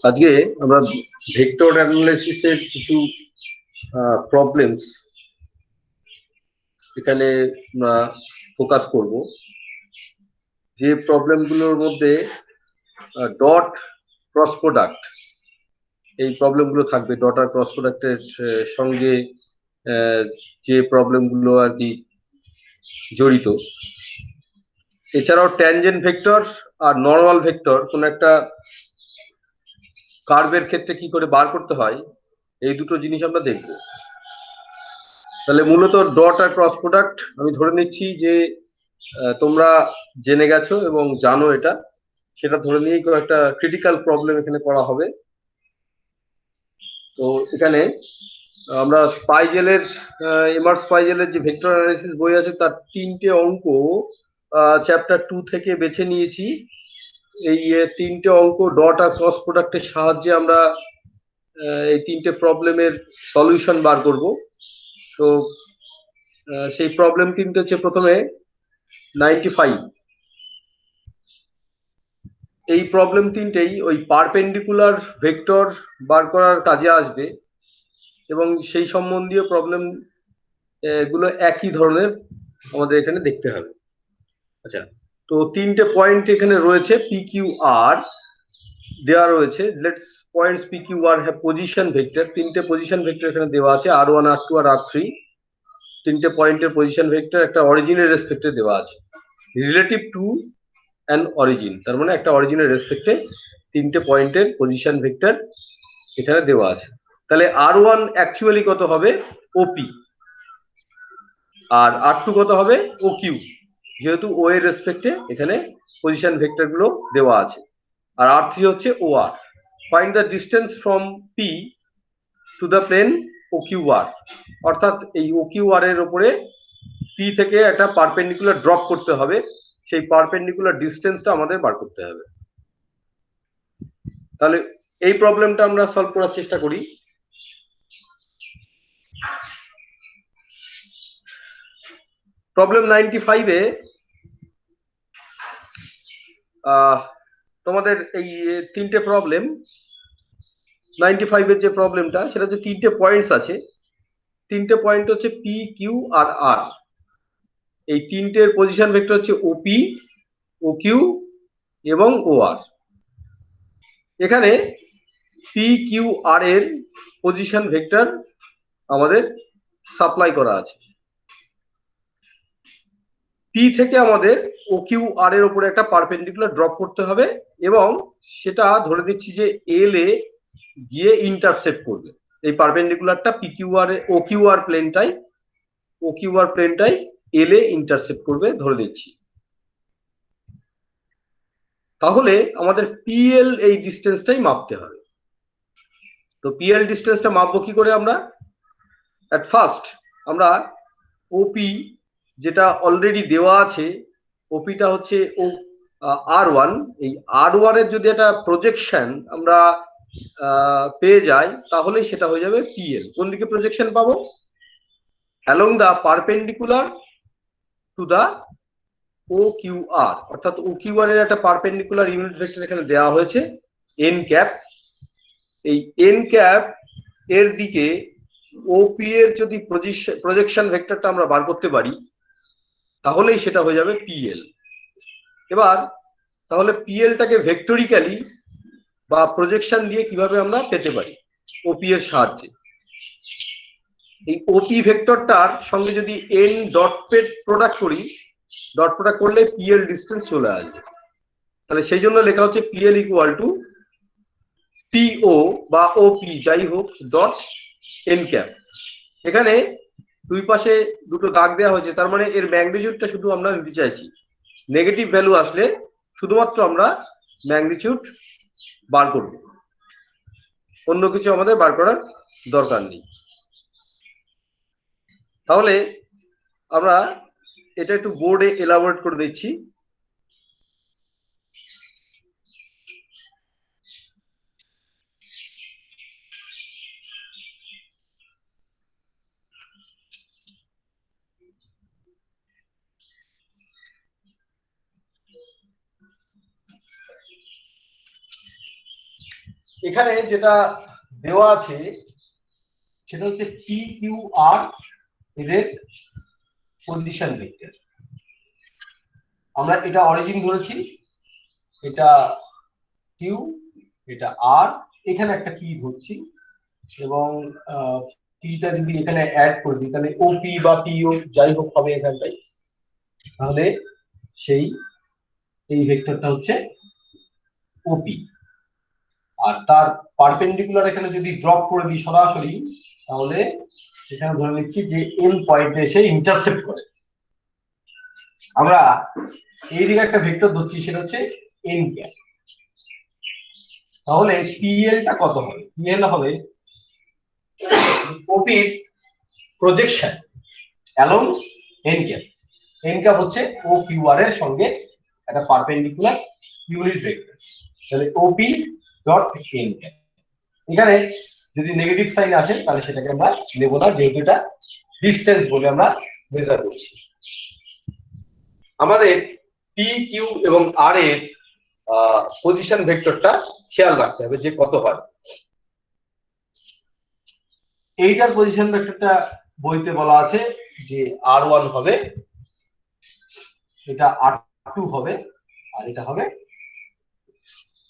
আজকে আমরা ভেক্টর অ্যানালাইসিসের কিছু প্রবলেমস এখানে আমরা ফোকাস করব। যে প্রবলেমগুলোর মধ্যে ডট ক্রস প্রোডাক্ট, এই প্রবলেমগুলো থাকবে। ডট আর ক্রস প্রোডাক্টের সঙ্গে যে প্রবলেমগুলো আর কি জড়িত, এছাড়াও ট্যানজেন্ট ভেক্টর আর নর্মাল ভেক্টর কোন একটা কার্ভের ক্ষেত্রে কি করে বার করতে হয়, এই দুটো জিনিস আমরা দেখব। তাহলে মূলত ডট আর ক্রস প্রোডাক্ট আমি ধরে নিচ্ছি যে তোমরা জেনে গেছো এবং জানো এটা, সেটা ধরে নিয়েই একটা ক্রিটিক্যাল প্রবলেম এখানে করা হবে। তো এখানে আমরা স্পাইজেলের এমার স্পাইজেলের যে ভেক্টর অ্যানালাইসিস বই আছে তার 3টে অঙ্ক চ্যাপ্টার 2 থেকে বেছে নিয়েছি। এই 3টে অঙ্ক ডট আর ক্রস প্রোডাক্টের সাহায্যে আমরা এই 3টে প্রবলেমের সলিউশন বার করব। তো সেই প্রবলেম 3টে হচ্ছে প্রথমে 95। এই প্রবলেম 3টেই ওই পারপেন্ডিকুলার ভেক্টর বার করার কাজে আসবে এবং সেই সম্বন্ধীয় প্রবলেম গুলো একই ধরনের আমাদের এখানে দেখতে হবে। আচ্ছা, তো 3টে পয়েন্ট এখানে রয়েছে, পি কিউ আর দেওয়া রয়েছে। Let's points P Q R have position vector. 3টে পজিশন ভেক্টর এখানে দেওয়া আছে, r1 r2 আর r3। 3টে পয়েন্টের পজিশন ভেক্টর একটা অরিজিনের রেসপেক্টে দেওয়া আছে, রিলেটিভ টু অ্যান অরিজিন। তার মানে একটা অরিজিনের রেসপেক্টে 3টে পয়েন্টের পজিশন ভেক্টর এখানে দেওয়া আছে। তাহলে r1 অ্যাকচুয়ালি কত হবে? ওপি। আর r2 কত হবে? ও কিউ, যেহেতু ও এর রেসপেক্টে এখানে পজিশন ভেক্টর গুলো দেওয়া আছে। আর r3 হচ্ছে O R. Find the distance from P to the plane O Q R. অর্থাৎ এই ও কিউ আর এর উপরে পি থেকে একটা পারপেন্ডিকুলার ড্রপ করতে হবে, সেই পারপেন্ডিকুলার ডিস্টেন্সটা আমাদের বার করতে হবে। তাহলে এই প্রবলেমটা আমরা সলভ করার চেষ্টা করি। প্রবলেম 95-এ তোমাদের এই 3টে প্রবলেম, 95-এর যে প্রবলেমটা সেটা হচ্ছে 3টে পয়েন্টস আছে। 3টে পয়েন্ট হচ্ছে পি কিউ আর আর। এই 3টের পজিশন ভেক্টর হচ্ছে ওপি, ও কিউ এবং ও আর। এখানে পি কিউ আর এর পজিশন ভেক্টর আমাদের সাপ্লাই করা আছে। পি থেকে আমাদের ও কিউ আর এর উপরে একটা পারপেন্ডিকুলার ড্রপ করতে হবে এবং সেটা ধরে দিচ্ছি যে এল এ গিয়ে ইন্টারসেক্ট করবে। এই পারপেন্ডিকুলারটা পি কিউ আর ও কিউ আর প্লেনটাই এল এ ইন্টারসেক্ট করবে ধরে দিচ্ছি। তাহলে আমাদের পিএল এই ডিস্টেন্সটাই মাপতে হবে। তো পিএল ডিস্টেন্সটা মাপবো কি করে আমরা? অ্যাট ফার্স্ট আমরা ওপি যেটা অলরেডি দেওয়া আছে, ওপিটা হচ্ছে ও r1। এই r1 এর যদি একটা প্রজেকশন আমরা পেয়ে যাই তাহলে সেটা হয়ে যাবে পিএল। কোন দিকে প্রজেকশন পাবো? Along the perpendicular to the O Q R. অর্থাৎ ও কিউ আর এর একটা পারপেন্ডিকুলার ইউনিট ভেক্টর এখানে দেওয়া হয়েছে এন ক্যাপ। এই এন ক্যাপ এর দিকে ওপি এর যদি প্রজেকশন ভেক্টরটা আমরা বার করতে পারি তাহলেই সেটা হয়ে যাবে পিএল। এবার তাহলে পিএলটাকে ভেক্টরিক্যালি বা প্রজেকশন দিয়ে কিভাবে আমরা পেতে পারি? ওপি এর সাহায্যে। এই ওপি ভেক্টরটার সঙ্গে যদি এন ডট প্রোডাক্ট করি, ডট প্রোডাক্ট করলে পিএল ডিস্টেন্স চলে আসবে। তাহলে সেই জন্য লেখা হচ্ছে পিএল ইকুয়াল টু পিও বা ওপি যাই হোক ডট এন ক্যাপ। এখানে দুই পাশে দুটো দাগ দেওয়া হয়েছে, তার মানে এর ম্যাগনিটিউডটা শুধু আমরা নিতে চাইছি। নেগেটিভ ভ্যালু আসলে শুধুমাত্র আমরা ম্যাগনিটিউড বার করব, অন্য কিছু আমাদের বার করার দরকার নেই। তাহলে আমরা এটা একটু বোর্ডে এলাবোরেট করে দিচ্ছি। এখানে যেটা দেওয়া আছে সেটা হচ্ছে পি কিউ আর এদের পজিশন ভেক্টর। আমরা এটা অরিজিন ধরেছি, এটা কিউ, এটা আর, এখানে একটা পি ধরছি এবং পিটা যদি এখানে অ্যাড করে দিই তাহলে ওপি বা পিও যাই হোক হবে এখানটায়, তাহলে সেই এই ভেক্টরটা হচ্ছে ওপি। আর তার পারপেন্ডিকুলার এখানে যদি ড্রপ করে দিই সরাসরি, তাহলে এখানে ধরে নিচ্ছি যে এন পয়েন্টে এসে ইন্টারসেপ্ট করে। আমরা এইদিকে একটা ভেক্টর ধরছি, সেটা হচ্ছে এন ক্যাপ। তাহলে পিএলটা কত হবে? পিএল হবে ওপির projection along N cap. N cap হচ্ছে ও কিউ আর এর সঙ্গে একটা পারপেন্ডিকুলার ইউনিট ভেক্টর। তাহলে ওপি ডট এন ক্যাপ। এখানে যদি নেগেটিভ সাইন আসে তাহলে সেটাকে আমরা নেব না, যেহেতু এটা ডিসটেন্স বলে আমরা মেজার করছি। আমাদের পি কিউ এবং আর এর পজিশন ভেক্টরটা খেয়াল রাখতে হবে যে কত হয়। এইটার পজিশন ভেক্টরটা বইতে বলা আছে যে আর1 হবে, এটা আর2 হবে, আর এটা হবে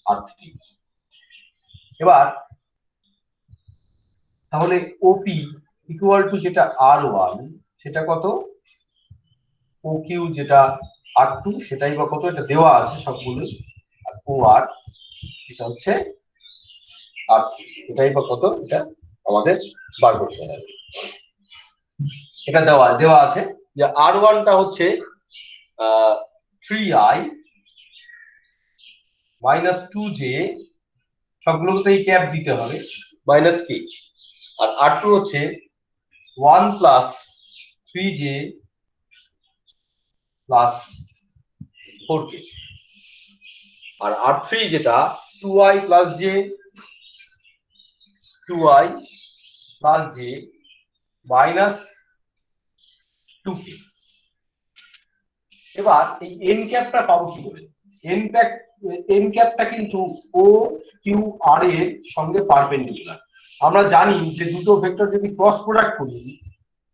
আর3। এবার তাহলে ওপি ইকুয়াল টু যেটা আর1 সেটা কত, ও কিউ যেটা আর2 সেটাই বা কত, এটা দেওয়া আছে সবগুলো, আর ও আর এটা হচ্ছে আর3, এটাই বা কত, এটা আমাদের বার করতে হবে। এটা দেওয়া আছে যে আর1টা হচ্ছে 3i মাইনাস 2j, সবগুলোতেই ক্যাপ দিতে হবে, মাইনাস কে। আর আর2 হচ্ছে 1 প্লাস 3j প্লাস 4k। আর আর3 যেটা 2i plus j, 2i plus j minus 2k। এবার এই এন ক্যাপটা পাবো কি করে? এন ক্যাপটা কিন্তু ও কিউ আর এর সঙ্গে পারপেন্ডিকুলার। আমরা জানি যে দুটো ভেক্টর যদি ক্রস প্রোডাক্ট করি,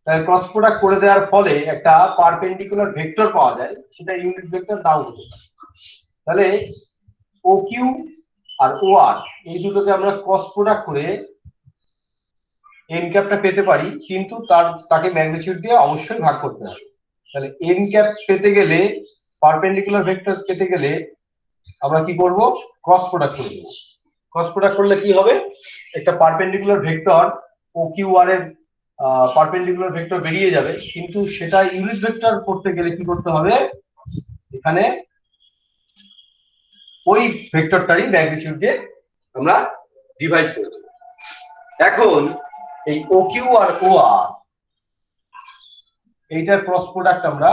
তাহলে ক্রস প্রোডাক্ট করে দেওয়ার ফলে একটা পারপেন্ডিকুলার ভেক্টর পাওয়া যায়, সেটা ইউনিট ভেক্টর নাও হতে পারে। তাহলে ও কিউ আর ও আর এই দুটোকে আমরা ক্রস প্রোডাক্ট করে এন ক্যাপটা পেতে পারি, কিন্তু তাকে ম্যাগনিটিউড দিয়ে অবশ্যই ভাগ করতে হবে। তাহলে এন ক্যাপ পেতে গেলে, পারপেন্ডিকুলার ভেক্টর পেতে গেলে আমরা কি করব? ক্রস প্রোডাক্ট করে দেব। ক্রস প্রোডাক্ট করলে কি হবে? একটা পারপেন্ডিকুলার ভেক্টর ও কিউ আর এর পারপেন্ডিকুলার ভেক্টর বেরিয়ে যাবে, কিন্তু সেটা ইউনিট ভেক্টর করতে গেলে কি করতে হবে? এখানে ওই ভেক্টরটারই ম্যাগনিটিউড দিয়ে আমরা ডিভাইড করে দেব। এখন এই ও কিউ আর ও আর এইটার ক্রস প্রোডাক্ট আমরা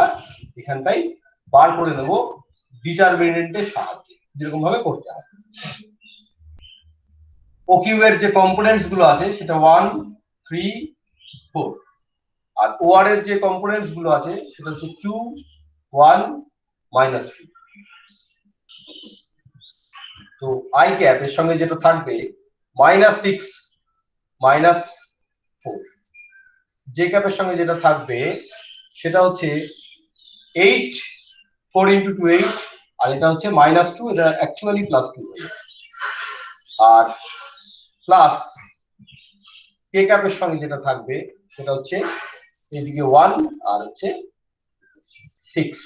এখানটাই বার করে দেব ডিটারমিনেন্টের সাহায্যে, যেরকম ভাবে করতে হবে। ও কিউ এর যে কম্পোনেন্টস গুলো আছে সেটা 1 3 4, আর ও আর এর যে কম্পোনেন্টস গুলো আছে সেটা হচ্ছে 2 1 মাইনাস 3। তো আই ক্যাপ এর সঙ্গে যেটা থাকবে মাইনাস 6 মাইনাস 4, জে ক্যাপের সঙ্গে যেটা থাকবে সেটা হচ্ছে 8 4 ইন্টু 2 8, আর এটা হচ্ছে মাইনাস 2, এটা অ্যাকচুয়ালি প্লাস 2 হয়ে যাবে। আর প্লাস কে ক্যাপের সঙ্গে যেটা থাকবে সেটা হচ্ছে এদিকে 1 আর হচ্ছে 6।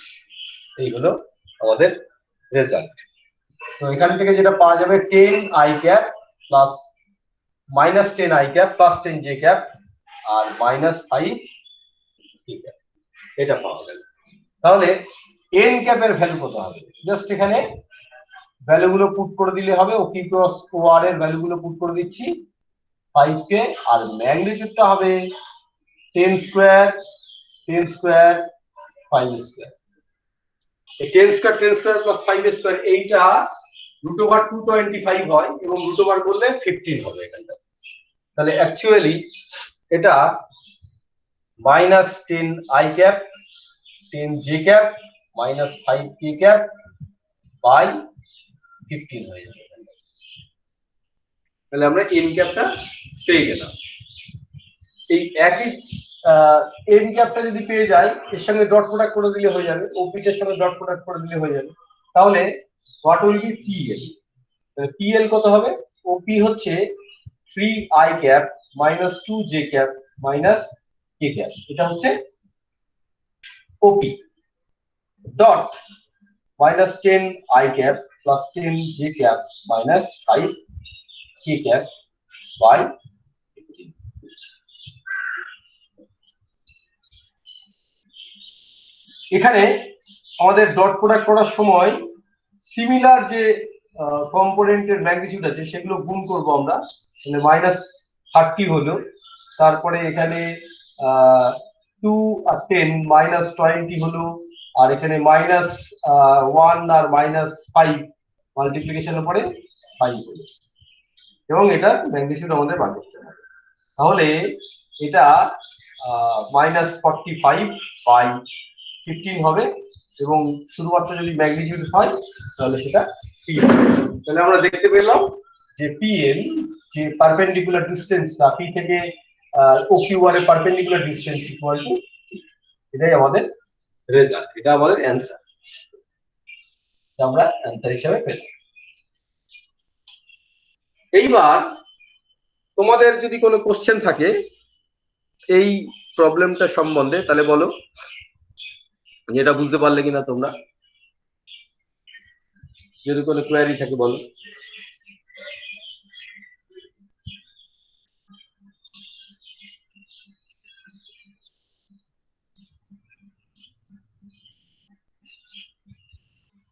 এই হলো আমাদের রেজাল্ট। তো এখান থেকে যেটা পাওয়া যাবে 10 I cap plus minus 10 I cap plus 10 J cap আর মাইনাস 5 কে ক্যাপ, এটা পাওয়া গেল। তাহলে এন ক্যাপের ভ্যালু কত হবে? জাস্ট এখানে ভ্যালুগুলো পুট করে দিলে হবে। ও কিউ ক্রস ও আর এর ভ্যালুগুলো পুট করে দিচ্ছি 5k, আর ম্যাগনিটিউডটা হবে 10 স্কয়ার 10 স্কয়ার 5 স্কয়ার। এই 10 স্কয়ার 10 স্কয়ার প্লাস 5 স্কয়ার এইটা √225 হয় এবং √, করলে 15 হবে এখানটা। তাহলে অ্যাকচুয়ালি এটা minus 10 I cap 10 J cap minus 5 K cap by 15 হয়ে যাবে। তাহলে আমরা এন ক্যাপটা পেয়ে গেলাম। এই একই এন ক্যাপটা যদি পেয়ে যাই, এর সঙ্গে ডট প্রোডাক্ট করে দিলে হয়ে যাবে, ওপিটার সঙ্গে ডট প্রোডাক্ট করে দিলে হয়ে যাবে। তাহলে what will be PL? PL কত হবে? ওপি হচ্ছে 3 i cap minus 2 j cap minus k cap, এটা হচ্ছে OP. Dot minus 10 i cap plus 10 j cap minus 5 k cap by 15। এখানে আমাদের ডট প্রোডাক্ট করার সময় সিমিলার যে কম্পোনেন্টের ম্যাগনিটিউড আছে সেগুলো গুণ করব আমরা, মানে -30 হলো, তারপরে এখানে 2 আর 10 -20 হলো, আর এখানে -1 আর -5 মাল্টিপ্লিকেশনের পরে 5 হলো, এবং এটা ম্যাগনিটিউড আমাদের বার করতে হবে। তাহলে এটা -45/15 হবে, এবং শুধুমাত্র যদি ম্যাগনিটিউড হয় তাহলে সেটা পি হবে। তাহলে আমরা দেখতে পেলাম যে পিএল, যে পারপেন্ডিকুলার ডিসটেন্সটা পি থেকে ওকিউআর এর পারপেন্ডিকুলার ডিসটেন্স ইকুয়াল টু, এটাই আমাদের রেজাল্ট, এটা আমাদের অ্যান্সার, আমরা অ্যান্সার হিসাবে পেলাম। এইবার তোমাদের যদি কোনো কোশ্চেন থাকে এই প্রবলেমটা সম্বন্ধে, তাহলে বলো, যেটা বুঝতে পারলে কিনা তোমরা, যদি কোনো কোয়ারি থাকে বলো।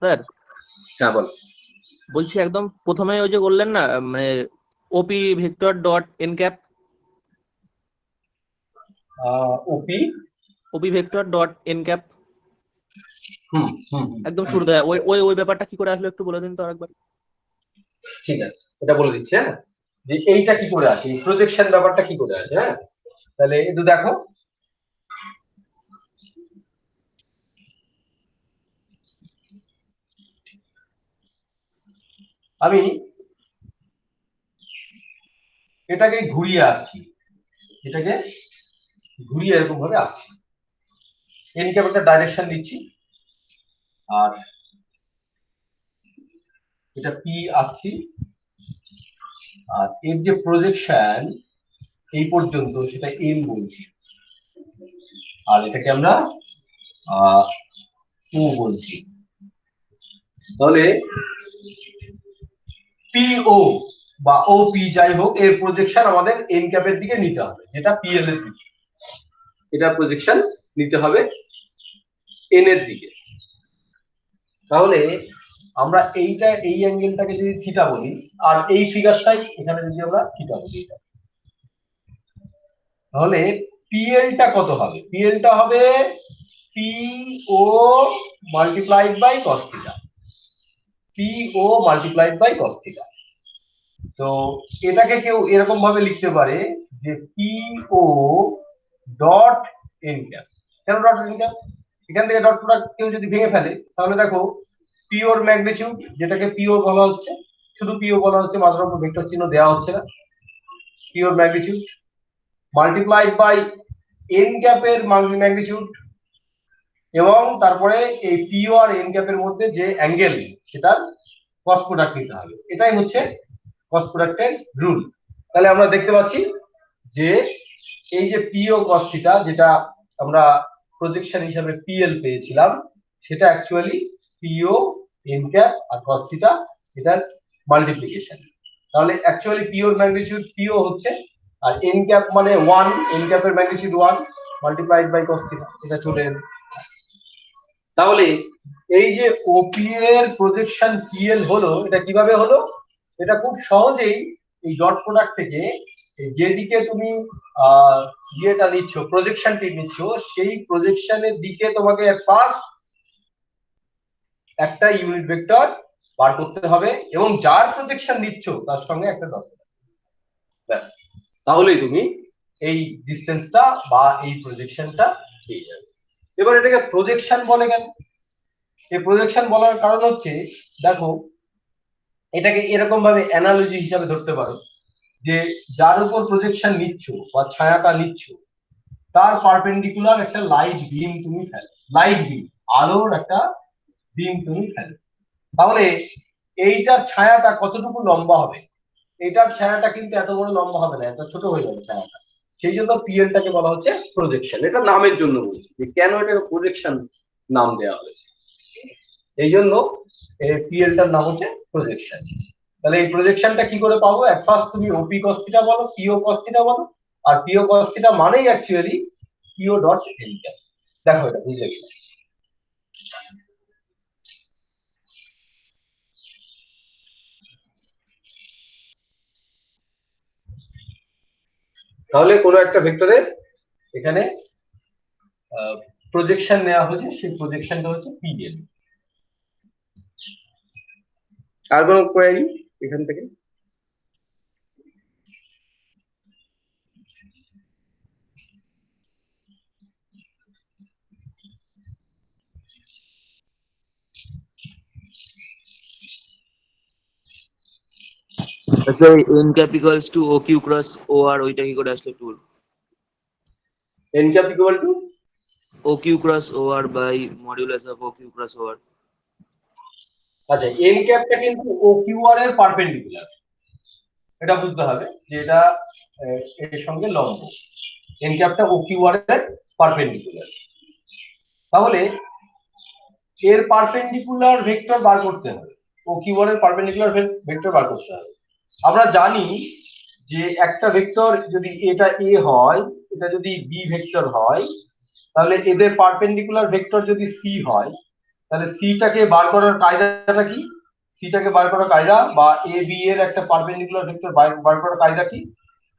স্যার, হ্যাঁ বলো। বলছি একদম প্রথমে ওই যে বললেন না, মানে ওপি ভেক্টর ডট এন ক্যাপ, ওপি ওপি ভেক্টর ডট এন ক্যাপ, হুম হুম একদম শুরুতে ওই ওই ওই ব্যাপারটা কি করে আসলো একটু বলে দিন তো আরেকবার। ঠিক আছে, এটা বলে দিচ্ছি। হ্যাঁ, যে এইটা কি করে আসে, প্রজেকশন ব্যাপারটা কি করে আসে। হ্যাঁ, তাহলে একটু দেখো, আমি এটাকে ঘুরিয়ে আঁকছি, এটাকে ঘুরিয়ে এরকম ভাবে আঁকছি, এন ক্যাপ একটা ডাইরেকশন দিচ্ছি, আর এটা পি আঁকছি, আর এর যে প্রজেকশন এই পর্যন্ত সেটা এম বলছি, আর এটাকে আমরা ও বলছি। তাহলে পিও বা ওপি যাই হোক, এর প্রজেকশন আমাদের এন ক্যাপের দিকে নিতে হবে, যেটা পিএল এর দিকে, এটা প্রজেকশন নিতে হবে এন এর দিকে। তাহলে আমরা এইটা, এই অ্যাঙ্গেলটাকে যদি থিটা বলি, আর এই ফিগারটাই এখানে যদি আমরা থিটা বলি, তাহলে পিএলটা কত হবে? পিএলটা হবে PO multiplied by cos theta, PO multiplied by cos theta. তো এটাকে কেউ এরকম ভাবে লিখতে পারে যে পিও ডট এন ক্যাপ। কেন ডট এন ক্যাপ? এখান থেকে ডট প্রোডাক্ট কেউ যদি ভেঙে ফেলে, তাহলে দেখো পিওর ম্যাগনিটিউড, যেটাকে পিও বলা হচ্ছে, শুধু পিও বলা হচ্ছে, মাত্র ভেক্টর চিহ্ন দেওয়া হচ্ছে না, পিওর ম্যাগনিটিউড মাল্টিপ্লাইড বাই এন ক্যাপের ম্যাগনিটিউড, এবং তারপরে এই পিও আর এন ক্যাপের মধ্যে যে অ্যাঙ্গেল সেটার কস প্রোডাক্ট নিতে হবে, এটাই হচ্ছে কস প্রোডাক্টের রুল। তাহলে আমরা দেখতে পাচ্ছি যে এই যে পিও কস থিটা, যেটা আমরা প্রজেকশন হিসাবে পিএল পেয়েছিলাম, সেটা অ্যাকচুয়ালি পিও এন ক্যাপ আর কস থিটা, এটার মাল্টিপ্লিকেশন। তাহলে অ্যাকচুয়ালি পিওর ম্যাগনিটিউড পিও হচ্ছে, আর এন ক্যাপ মানে 1, এন ক্যাপের magnitude 1 multiplied by cos theta, এটা চলে এলো। তাহলে এই যে ওপি এর প্রজেকশন পিএল হলো, এটা কিভাবে হলো? এটা খুব সহজেই এই ডট প্রোডাক্ট থেকে যেদিকে তুমি ইয়েটা নিচ্ছ, প্রজেকশনটি নিচ্ছ, সেই প্রজেকশনের দিকে তোমাকে ফার্স্ট একটা ইউনিট ভেক্টর বার করতে হবে, এবং যার প্রজেকশন নিচ্ছ তার সঙ্গে একটা ডট, ব্যাস, তাহলেই তুমি এই ডিসটেন্সটা বা এই প্রজেকশনটা পেয়ে যাবে। এবার এটাকে প্রজেকশন বলে কেন? এই প্রজেকশন বলার কারণ হচ্ছে, দেখো এটাকে এরকম ভাবে অ্যানালজি হিসাবে ধরতে পারো, যে যার উপর প্রজেকশন নিচ্ছ বা ছায়াটা নিচ্ছ তার পারপেন্ডিকুলার একটা লাইট বিম তুমি ফেলো, লাইট বিম, আলোর একটা বিম তুমি ফেলো। তাহলে এইটার ছায়াটা কতটুকু লম্বা হবে? এটার ছায়াটা কিন্তু এত বড় লম্বা হবে না, এত ছোট হয়ে যাবে ছায়াটা। সেই জন্য পিএলটাকে বলা হচ্ছে প্রজেকশন। এটা নামের জন্য বলছি যে কেন এটাকে প্রজেকশন নাম দেওয়া হয়েছে। এই জন্য পিএলটার নাম হচ্ছে প্রজেকশন। তাহলে এই প্রজেকশনটা কি করে পাবো? এট ফার্স্ট তুমি ওপি কস থিটা বলো, পিও কস থিটা বলো, আর পিও কস থিটা মানেই অ্যাকচুয়ালি পিও ডট এন ক্যাপ। দেখো এটা বুঝলে কিনা। তাহলে কোনো একটা ভেক্টরের এখানে প্রজেকশন নেওয়া হয়েছে, সেই প্রজেকশনটা হচ্ছে পিএল। আর কোনো কোয়েরি এখান থেকে? Sir N cap equals to O Q cross O R, ওইটা কি করে আসলে একটু বলুন। N cap equal to O Q cross O R by modulus of O Q cross O R. আচ্ছা, এন ক্যাপটা কিন্তু ও কিউ আর এর পারপেন্ডিকুলার, এটা বুঝতে হবে যে এটা এর সঙ্গে লম্ব। এন ক্যাপটা ও কিউ আর এর পারপেন্ডিকুলার। তাহলে এর পারপেন্ডিকুলার ভেক্টর বার করতে হবে, ও কিউ আর এর পারপেন্ডিকুলার ভেক্টর বার করতে হবে। আমরা জানি যে একটা ভেক্টর যদি এটা এ হয়, এটা যদি বি ভেক্টর হয়, তাহলে এদের পারপেন্ডিকুলার ভেক্টর যদি সি হয়, তাহলে সিটাকে বার করার কায়দাটা কি? সিটাকে বার করার কায়দা বা এ বি এর একটা পারপেন্ডিকুলার ভেক্টর বার করার কায়দা কি?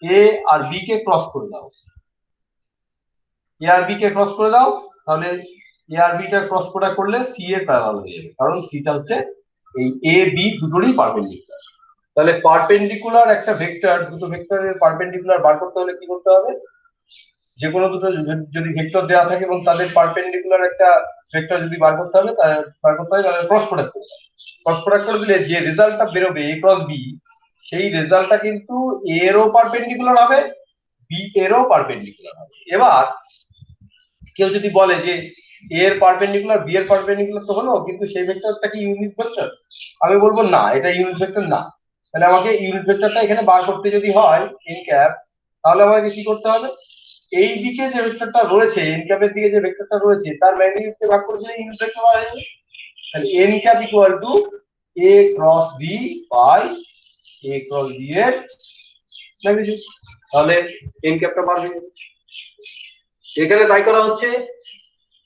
এ আর বি কে ক্রস করে দাও, এ আর বি কে ক্রস করে দাও, তাহলে এ আর বি টা ক্রস প্রোডাক্ট করলে সি এর প্যারালাল হয়ে যাবে, কারণ সিটা হচ্ছে এই এ বি দুটোরই পারপেন্ডিকুলার। তাহলে পারপেন্ডিকুলার একটা ভেক্টর, দুটো ভেক্টরের পারপেন্ডিকুলার বার করতে হলে কি করতে হবে? যে কোনো দুটো যদি ভেক্টর দেওয়া থাকে এবং তাদের পারপেন্ডিকুলার একটা ভেক্টর যদি বার করতে হবে, তাহলে ক্রস প্রোডাক্ট করতে হবে। ক্রস প্রোডাক্ট করে দিলে যে রেজাল্টটা বেরোবে এ ক্রস বি, সেই রেজাল্টটা কিন্তু এ এরও পারপেন্ডিকুলার হবে, বি এরও পারপেন্ডিকুলার হবে। এবার কেউ যদি বলে যে এ এর পারপেন্ডিকুলার বি এর পারপেন্ডিকুলার তো হলো, কিন্তু সেই ভেক্টরটা কি ইউনিট ভেক্টর? আমি বলবো না, এটা ইউনিট ভেক্টর না। তাহলে আমাকে ইউনিট ভেক্টরটা এখানে বার করতে যদি হয় এন ক্যাপ, তাহলে আমাকে কি করতে হবে? এই দিকে যে ভেক্টরটা রয়েছে, এন ক্যাপের দিকে যে ভেক্টরটা রয়েছে তার ম্যাগনিটিউডকে ভাগ করে দিলে ইউনিট ভেক্টর বার হয়ে যাবে। তাহলে N cap equal to A cross B by A cross B এর ম্যাগনিটিউড। তাহলে এন ক্যাপটা বার হয়ে যাবে। এখানে তাই করা হচ্ছে।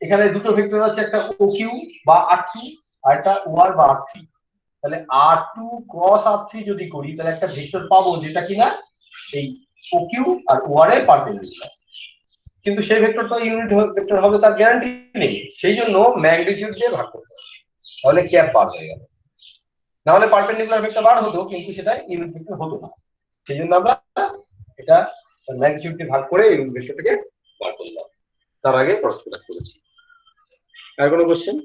এখানে দুটো ভেক্টর আছে, একটা ও কিউ বা আর টু আর একটা ও আর বা আর থ্রি। তাহলে আর টু ক্রস আর থ্রি যদি করি, তাহলে একটা ভেক্টর পাবো যেটা কিনা এই ও কিউ আর ও আর এর পারপেন্ডিকুলার। কিন্তু সেই ভেক্টরটা ইউনিট ভেক্টর হবে তার গ্যারান্টি নেই, সেই জন্য ম্যাগনিটিউড দিয়ে ভাগ করতে হবে, তাহলে ক্যাপ বার হয়ে গেল। না হলে পারপেন্ডিকুলার ভেক্টর বার হতো কিন্তু সেটা ইউনিট ভেক্টর হতো না, সেই জন্য আমরা এটা ম্যাগনিটিউড দিয়ে ভাগ করে ইউনিট ভেক্টরটাকে বার করলাম, তার আগে ক্রস প্রোডাক্ট করেছি। আর কোনো কোশ্চেন?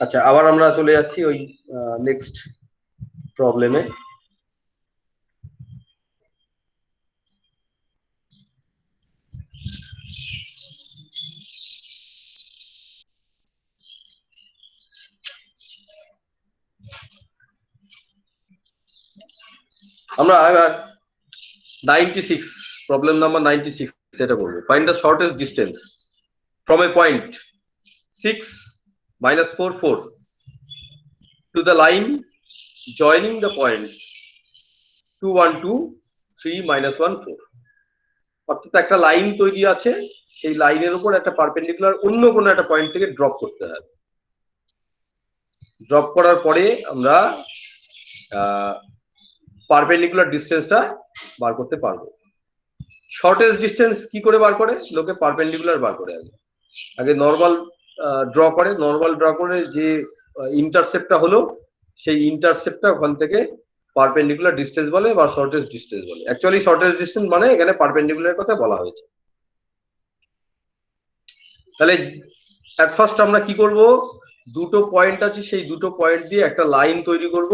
আচ্ছা, আবার আমরা চলে যাচ্ছি ওই নেক্সট প্রবলেমে। আমরা এবার 96, প্রবলেম নাম্বার 96 সেটা বলবো। Find the shortest distance from a point 6 - 4 4 to the line joining the points 2 1 2 3 - 1 4। অর্থাৎ একটা লাইন তৈরি আছে, সেই লাইনের উপর একটা পারপেন্ডিকুলার অন্য কোনো একটা পয়েন্ট থেকে ড্রপ করতে হবে। ড্রপ করার পরে আমরা পারপেন্ডিকুলার ডিস্টেন্সটা বার করতে পারবো। শর্টেস্ট ডিস্টেন্স কি করে বার করে? লোকে পারপেন্ডিকুলার বার করে। আগে নর্মাল ড্র করে, নর্মাল ড্র করে যে ইন্টারসেপ্টটা হলো সেই ইন্টারসেপ্টটা ওখান থেকে পারপেন্ডিকুলার ডিস্টেন্স বলে বা শর্টেস্ট ডিস্টেন্স বলে। অ্যাকচুয়ালি শর্টেস্ট ডিস্টেন্স মানে এখানে পারপেন্ডিকুলার কথা বলা হয়েছে। তাহলে অ্যাট ফার্স্ট আমরা কি করব, দুটো পয়েন্ট আছে, সেই দুটো পয়েন্ট দিয়ে একটা লাইন তৈরি করব,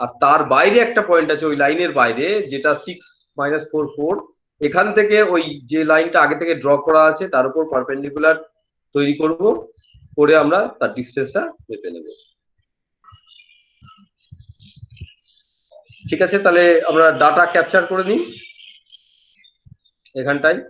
আর তার বাইরে একটা পয়েন্ট আছে ওই লাইনের বাইরে যেটা 6-4 এখান থেকে ওই যে লাইনটা আগে থেকে ড্র করা আছে তার উপর পারপেন্ডিকুলার তৈরি করব, করে আমরা তার ডিস্টেন্সটা মেপে নেব। ঠিক আছে, তাহলে আমরা ডাটা ক্যাপচার করে নিই এখানটায়।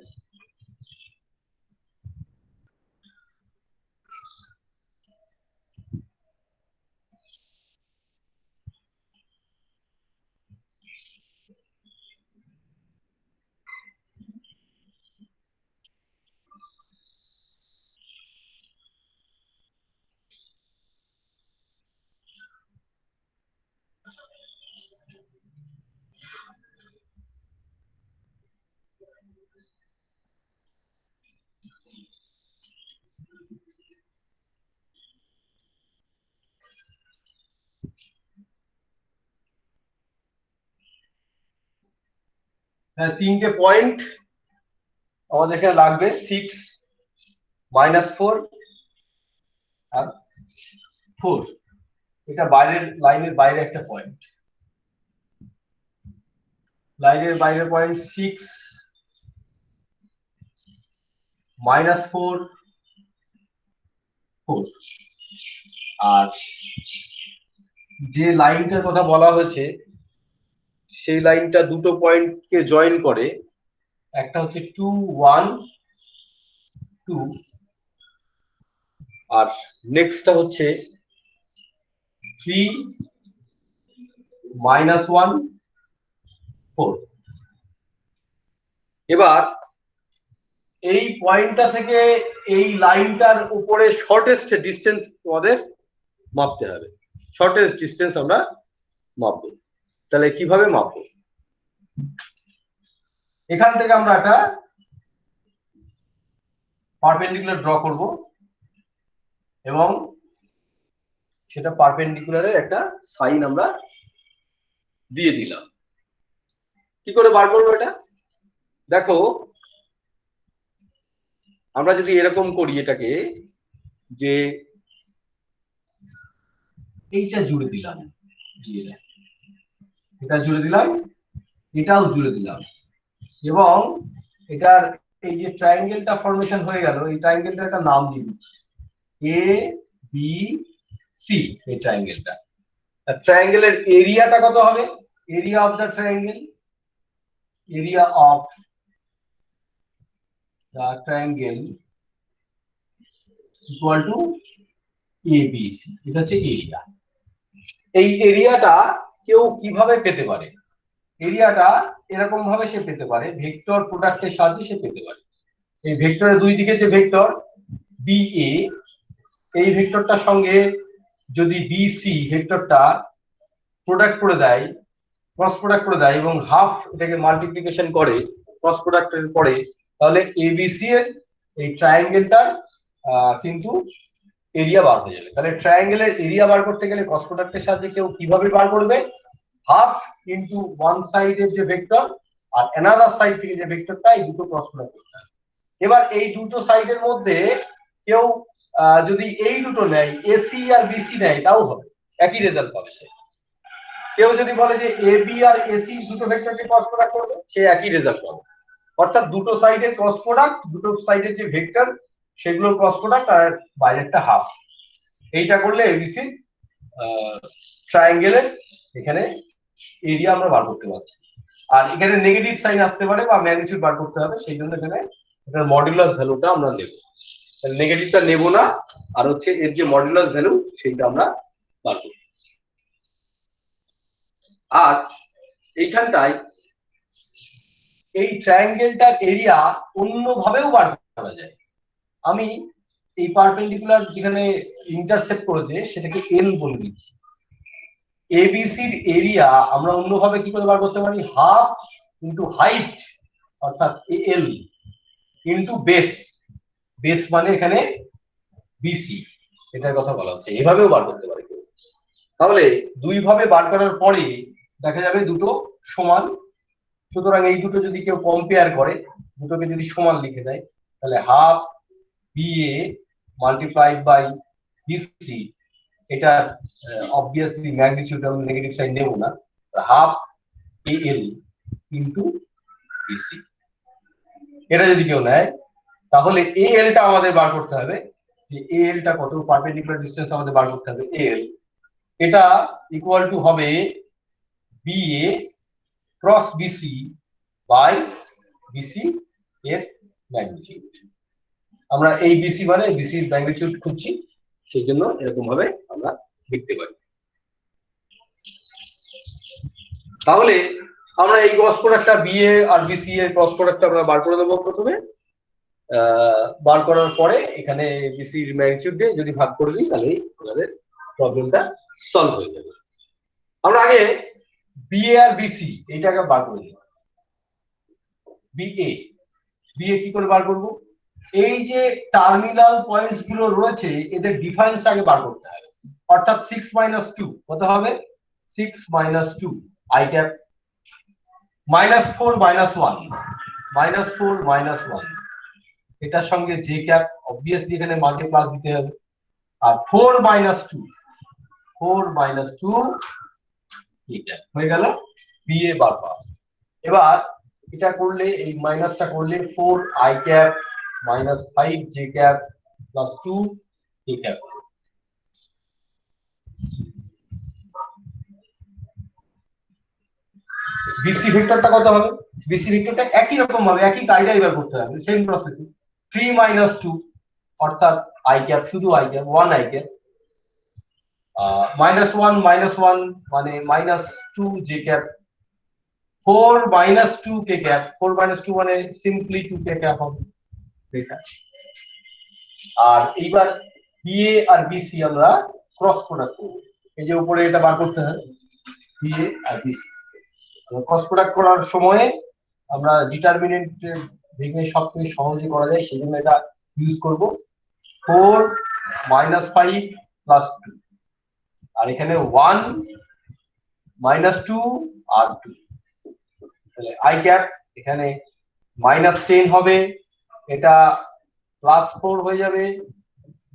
তিনটে পয়েন্ট আমাদের এখানে লাগবে, 6-4 আর 4। এটা বাইরের লাইনের বাইরে একটা পয়েন্ট, লাইনের বাইরের পয়েন্ট 6-4 আর যে লাইনটার কথা বলা হয়েছে সেই লাইনটা দুটো পয়েন্টকে জয়েন করে, একটা হচ্ছে 2-1-2 আর নেক্সটটা হচ্ছে 3-1-4। এবার এই পয়েন্টটা থেকে এই লাইনটার উপরে শর্টেস্ট ডিস্টেন্স আমাদের মাপতে হবে। শর্টেস্ট ডিস্টেন্স আমরা মাপবো। তাহলে কিভাবে মাপবো, এখান থেকে আমরা একটা পারপেন্ডিকুলার ড্র করব এবং সেটা পারপেন্ডিকুলারের একটা সাইন আমরা দিয়ে দিলাম। কি করে বার করবো এটা, দেখো আমরা যদি এরকম করি এটাকে, যে এইটা জুড়ে দিলাম, এটা জুড়ে দিলাম, এটাও জুড়ে দিলাম, এবং এটার এই যে ট্রায়াঙ্গেলটা ফর্মেশন হয়ে গেল, এই ট্রায়াঙ্গেলটা একটা নাম দিয়ে দিচ্ছি ABC। এই ট্রায়াঙ্গেলটা, ট্রায়াঙ্গেলের এরিয়াটা কত হবে, area of the triangle, area of the triangle equal to ABC। এটা হচ্ছে এরিয়া। এই এরিয়াটা কেউ কিভাবে পেতে পারে, এরিয়াটা এরকম ভাবে সে পেতে পারে, ভেক্টর প্রোডাক্টের সাহায্যে সে পেতে পারে। এই ভেক্টরের দুই দিকে যে ভেক্টর BA, এই ভেক্টরটার সঙ্গে যদি BC ভেক্টরটা প্রোডাক্ট করে দেয়, ক্রস প্রোডাক্ট করে দেয় এবং হাফ এটাকে মাল্টিপ্লিকেশন করে ক্রস প্রোডাক্টের পরে, তাহলে ABC এর এই ট্রায়াঙ্গেলটার কিন্তু এরিয়া বার হয়ে যাবে। তাহলে ট্রায়াঙ্গেলের এরিয়া বার করতে গেলে ক্রস প্রোডাক্টের সাহায্যে কেউ কিভাবে বার করবে, হাফ ইন্টু ওয়ান সাইডের যে ভেক্টর আর অ্যানাদার সাইড থেকে যে ভেক্টরটা, এই দুটো ক্রস প্রোডাক্ট করতে হবে। এবার এই দুটো সাইডের মধ্যে কেউ যদি এই দুটো নেয়, AC আর BC নেয়, তাও হবে, একই রেজাল্ট পাবে সে। কেউ যদি বলে যে AB আর AC দুটো ভেক্টরকে ক্রস প্রোডাক্ট করবে, সে একই রেজাল্ট পাবে। অর্থাৎ দুটো সাইডের ক্রস প্রোডাক্ট, দুটো সাইডের যে ভেক্টর সেগুলোর ক্রস প্রোডাক্ট আর বাইরেরটা হাফ, এইটা করলে ABC ট্রায়াঙ্গেলের এখানে এরিয়া আমরা বার করতে পারছি। আর এখানে নেগেটিভ সাইন আসতে পারে বা ম্যাগনিটিউড বার করতে হবে, সেই জন্য এখানে এটার মডুলাস ভ্যালুটা আমরা নেব, নেগেটিভটা নেব না, আর হচ্ছে এর যে মডুলাস ভ্যালু সেইটা আমরা বার করব। আর এইখানটায় এই ট্রায়াঙ্গেলটার এরিয়া অন্যভাবেও বার করা যায়। আমি এই পারপেন্ডিকুলার যেখানে ইন্টারসেক্ট করেছে সেটাকে L বলে দিচ্ছি। ABCর এরিয়া আমরা অন্যভাবে কি করে বার করতে পারি, হাফ ইন্টু হাইট অর্থাৎ AL ইন্টু বেস। বেস মানে এখানে বিসি, এটার কথা বলা হচ্ছে। এভাবেও বার করতে পারে কেউ। তাহলে দুই ভাবে বার করার পরে দেখা যাবে দুটো সমান। সুতরাং এই দুটো যদি কেউ কম্পেয়ার করে, দুটোকে যদি সমান লিখে দেয়, তাহলে half BA multiplied by BC, এটার অবভিয়াসলি ম্যাগনিটিউড আমরা নেগেটিভ সাইন নেব না, হাফ এএল ইন্টু বিসি। এটা যদি কেউ নেয়, তাহলে এএলটা আমাদের বার করতে হবে, যে এএলটা কত, পারপেন্ডিকুলার ডিসটেন্স আমাদের বার করতে হবে এএল। এটা ইকুয়াল টু হবে BA cross BC by BC এর ম্যাগনিটিউড। আমরা এই বিসি মানে বিসির ম্যাগনিটিউড খুঁজছি, সেই জন্য এরকম ভাবে আমরা লিখতে পারি। তাহলে আমরা এই ক্রস প্রোডাক্টটা বিএ আর বিসি এর ক্রস প্রোডাক্টটা আমরা বার করে দেবো প্রথমে। বার করার পরে এখানে বিসির ম্যাগনিটিউড দিয়ে যদি ভাগ করে দিই, তাহলে আমাদের প্রবলেমটা সলভ হয়ে যাবে। আমরা আগে বিএ আর বিসি এইটাকে বার করে দিই। বিএ বিএ কি করে বার করব? এই যে টার্মিনাল পয়েন্টস গুলো রয়েছে, এদের ডিফারেন্স আগে বার করতে হবে। অর্থাৎ 6 - 2 কত হবে? 6 - 2 আই ক্যাপ, -4 - 1 -4 - 1, এটার সঙ্গে জে ক্যাপ, অবভিয়াসলি এখানে মাঝে প্লাস দিতে হবে। আর 4 - 2 এটা হয়ে গেল বিএ বার পাওয়া। এবার এটা করলে, এই মাইনাসটা করলে 4 I cap -5 J cap +2 K cap. BC ভেক্টরটা কত হবে? বিসি ভেক্টরটা একই রকম ভাবে, একই কায়দায় এবার করতে হবে, সেম প্রসেসিং। 3 - 2 অর্থাৎ আই ক্যাপ, শুধু আই ক্যাপ, 1 আই ক্যাপ, -1 -1 মানে -2 জে ক্যাপ, 4 - 2 কে ক্যাপ, 4 - 2 মানে সিম্পলি 2 কে ক্যাপ হবে। আর এইবার বিএ আর বিসি আমরা ক্রস প্রোডাক্ট করব। এই যে উপরে এটা বার করতে হবে, বিএ আর বিসি ক্রস প্রোডাক্ট করার সময় আমরা ডিটারমিনেন্ট ভেঙে সবথেকে সহজে করা যায়, সেই জন্য এটা ইউজ করব। 4 - 5 + 2, আর এখানে 1 - 2 আর 2, তাহলে আই ক্যাপ এখানে -10 হবে, এটা +4 হয়ে যাবে,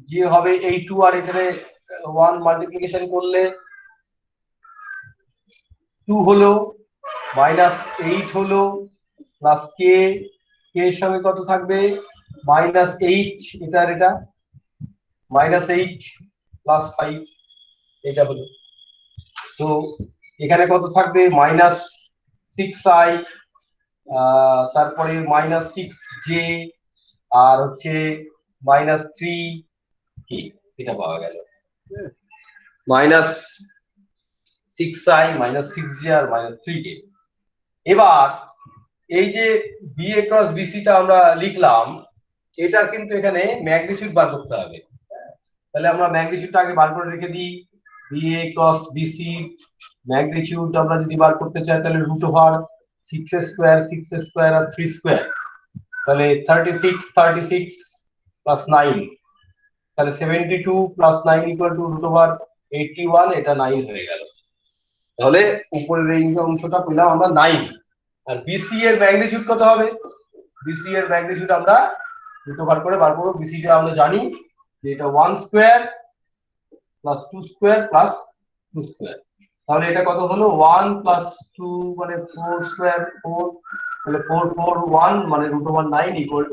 যে হবে এই 2 আর এখানে 1 মাল্টিপ্লিকেশন করলে 2 হলো, -8 হলো, প্লাস কে, কে এর সঙ্গে কত থাকবে? -8, এটা আর এটা, -8 + 5, এটা হলো। তো এখানে কত থাকবে? -6i, তারপরে -6j, আর হচ্ছে -3k, এটা পাওয়া গেল। -6i, -6j আর -3k। এবার এই যে বিএ ক্রস বিসিটা আমরা লিখলাম, এটা কিন্তু এখানে ম্যাগনিটিউড বার করতে হবে। তাহলে আমরা ম্যাগনিটিউডটা আগে বার করে রেখে দিই। বিএ ক্রস বিসি ম্যাগনিটিউড আমরা যদি বার করতে চাই, তাহলে √6² 6² আর 3², তাহলে 36 36 + 9, তাহলে 72 + 9 = √81, এটা 9 হয়ে গেল। তাহলে উপরের এই অংশটা পেলাম আমরা 9। আর বিসি এর ম্যাগনিটিউড কত হবে? বিসি এর ম্যাগনিটিউড আমরা দুটো বার করে বার করব। বিসিটা আমরা জানি যে এটা 1² + 2² + 2², তাহলে এটা কত হলো? 1 + 2 মানে 4² 4, তাহলে 4 4 1 মানে √9 = 3।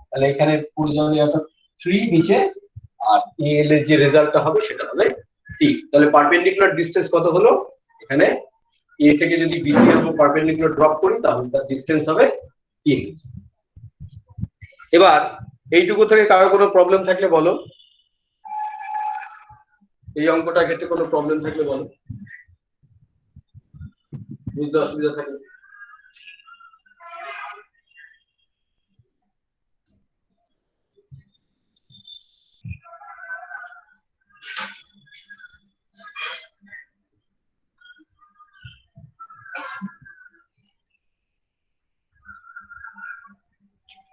তাহলে এখানে পুরো যাবে একটা 3 নিচে, আর এল এর যে রেজাল্টটা হবে সেটা হবে 3। তাহলে পারপেন্ডিকুলার ডিসটেন্স কত হলো? এখানে এ থেকে যদি বিসি এর উপর পারপেন্ডিকুলার ড্রপ করি, তাহলে তার ডিসটেন্স হবে 3। এবার এইটুকু থেকে কারো কোনো প্রবলেম থাকলে বলো, এই অঙ্কটার ক্ষেত্রে কোনো প্রবলেম থাকলে বলো, বুঝতে অসুবিধা থাকলে।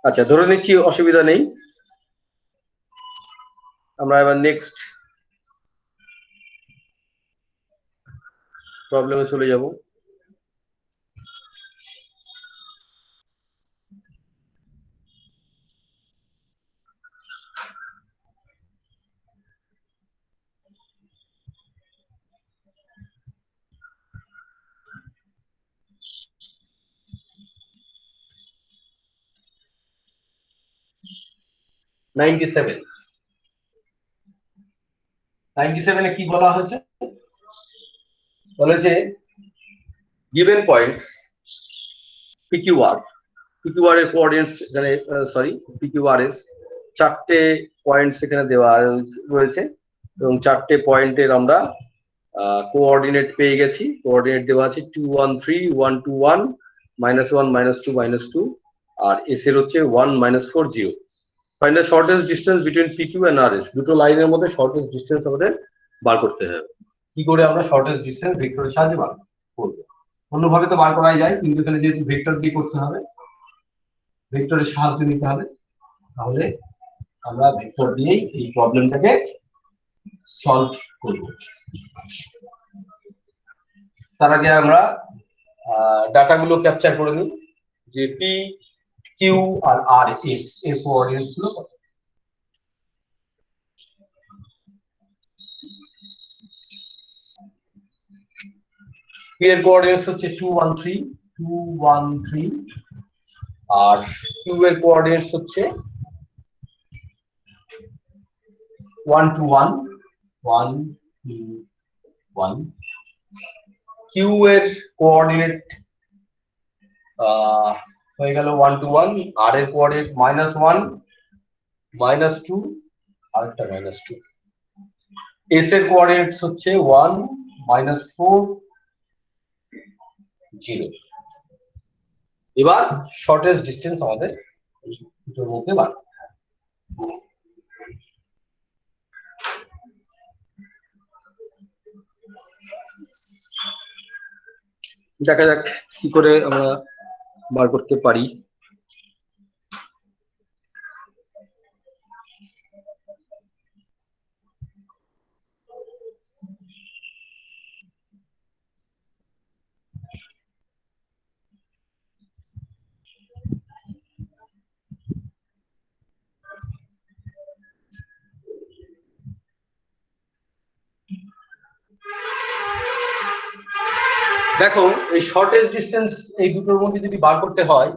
আচ্ছা, ধরে নিচ্ছি অসুবিধা নেই। আমরা এবার নেক্সট প্রবলেমে চলে যাব। নাইনটি সেভেনে কি বলা হয়েছে? বলেছে গিভেন পয়েন্টস পিকিউআর, পিকিউআর এর কোঅর্ডিনেটস এখানে সরি পিকিউআরএস চারটে পয়েন্টস এখানে দেওয়া রয়েছে এবং চারটে পয়েন্টের আমরা কোঅর্ডিনেট পেয়ে গেছি। কোঅর্ডিনেট দেওয়া আছে 213, 121, -1, -2, -2 আর এস এর হচ্ছে 1, -4, 0। Find the shortest distance between PQ and RS. দুটো লাইনের মধ্যে শর্টেস্ট ডিস্টেন্স আমাদের বার করতে হবে। কি করে আমরা শর্টেস্ট ডিস্টেন্স ভেক্টরের সাহায্যে বার করব? অন্যভাবে তো বার করাই যায়, কিন্তু এখানে যেহেতু ভেক্টর দিয়ে করতে হবে, ভেক্টরের সাহায্য নিতে হবে, তাহলে আমরা ভেক্টর দিয়েই এই প্রবলেমটাকে সলভ করব। তার আগে আমরা ডাটাগুলো ক্যাপচার করে নিই যে পি কিউ আর আর এস এর কোঅর্ডিনেটস গুলো কত। পি এর কোঅর্ডিনেটস হচ্ছে 213 আর কিউ এর কোঅর্ডিনেটস হচ্ছে 121 কিউ এর কোঅর্ডিনেট হয়ে গেল 121, আর এর কোঅর্ডিনেট -1, -2 আর একটা -2, এস এর কোঅর্ডিনেটস হচ্ছে 1, -4, 0। এবার শর্টেস্ট ডিস্টেন্স আমাদের দুটোর মধ্যে বার করতে হবে। দেখা যাক কি করে আমরা বার করতে পারি। দেখো এই শর্টেস্ট ডিস্টেন্স এই দুটোর মধ্যে যদি বার করতে হয়,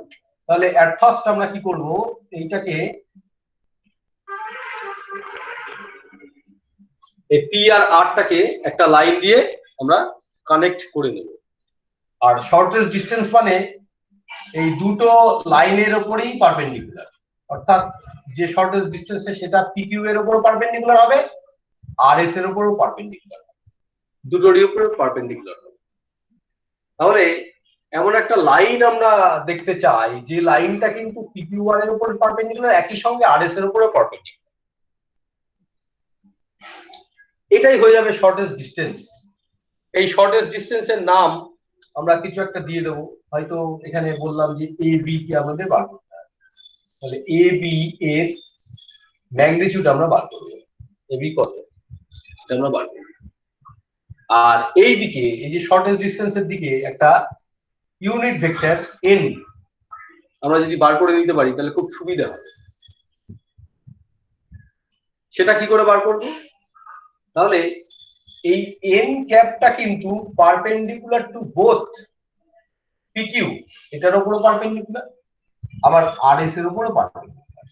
তাহলে এট ফার্স্ট আমরা কি করব, এইটাকে এই পি আর আরটাকে একটা লাইন দিয়ে আমরা কানেক্ট করে নেব। আর শর্টেস্ট ডিস্টেন্স মানে এই দুটো লাইনের উপরেই পারপেন্ডিকুলার, অর্থাৎ যে শর্টেস্ট ডিস্টেন্স সেটা পিকিউ এর উপর পারপেন্ডিকুলার হবে, আর এস এর উপরও পারপেন্ডিকুলার, দুটোরই উপরে পারপেন্ডিকুলার হবে। তাহলে এমন একটা লাইন আমরা দেখতে চাই যে লাইনটা কিন্তু পিকিউ আর এর উপর পারপেন্ডিকুলার, একই সঙ্গে আর এস এর উপরও পারপেন্ডিকুলার। এটাই হয়ে যাবে শর্টেস্ট ডিস্টেন্স। এই শর্টেস্ট ডিস্টেন্সের নাম আমরা কিছু একটা দিয়ে দেবো, হয়তো এখানে বললাম যে এ বি কে আমাদের বার করতে হবে, তাহলে এ বি এর ম্যাগনিটিউড আমরা বার করব, এ বি কত এটা আমরা বার করব। আর এই দিকে এই যে শর্টেস্ট ডিস্টেন্সের দিকে একটা ইউনিট ভেক্টর এন আমরা যদি বার করে নিতে পারি তাহলে খুব সুবিধা হবে। সেটা কি করে বার করব? তাহলে এই এন ক্যাপটা কিন্তু পারপেন্ডিকুলার টু বোথ পিকিউ, এটার উপরও পারপেন্ডিকুলার, আবার আর এস এর উপরও পারপেন্ডিকুলার।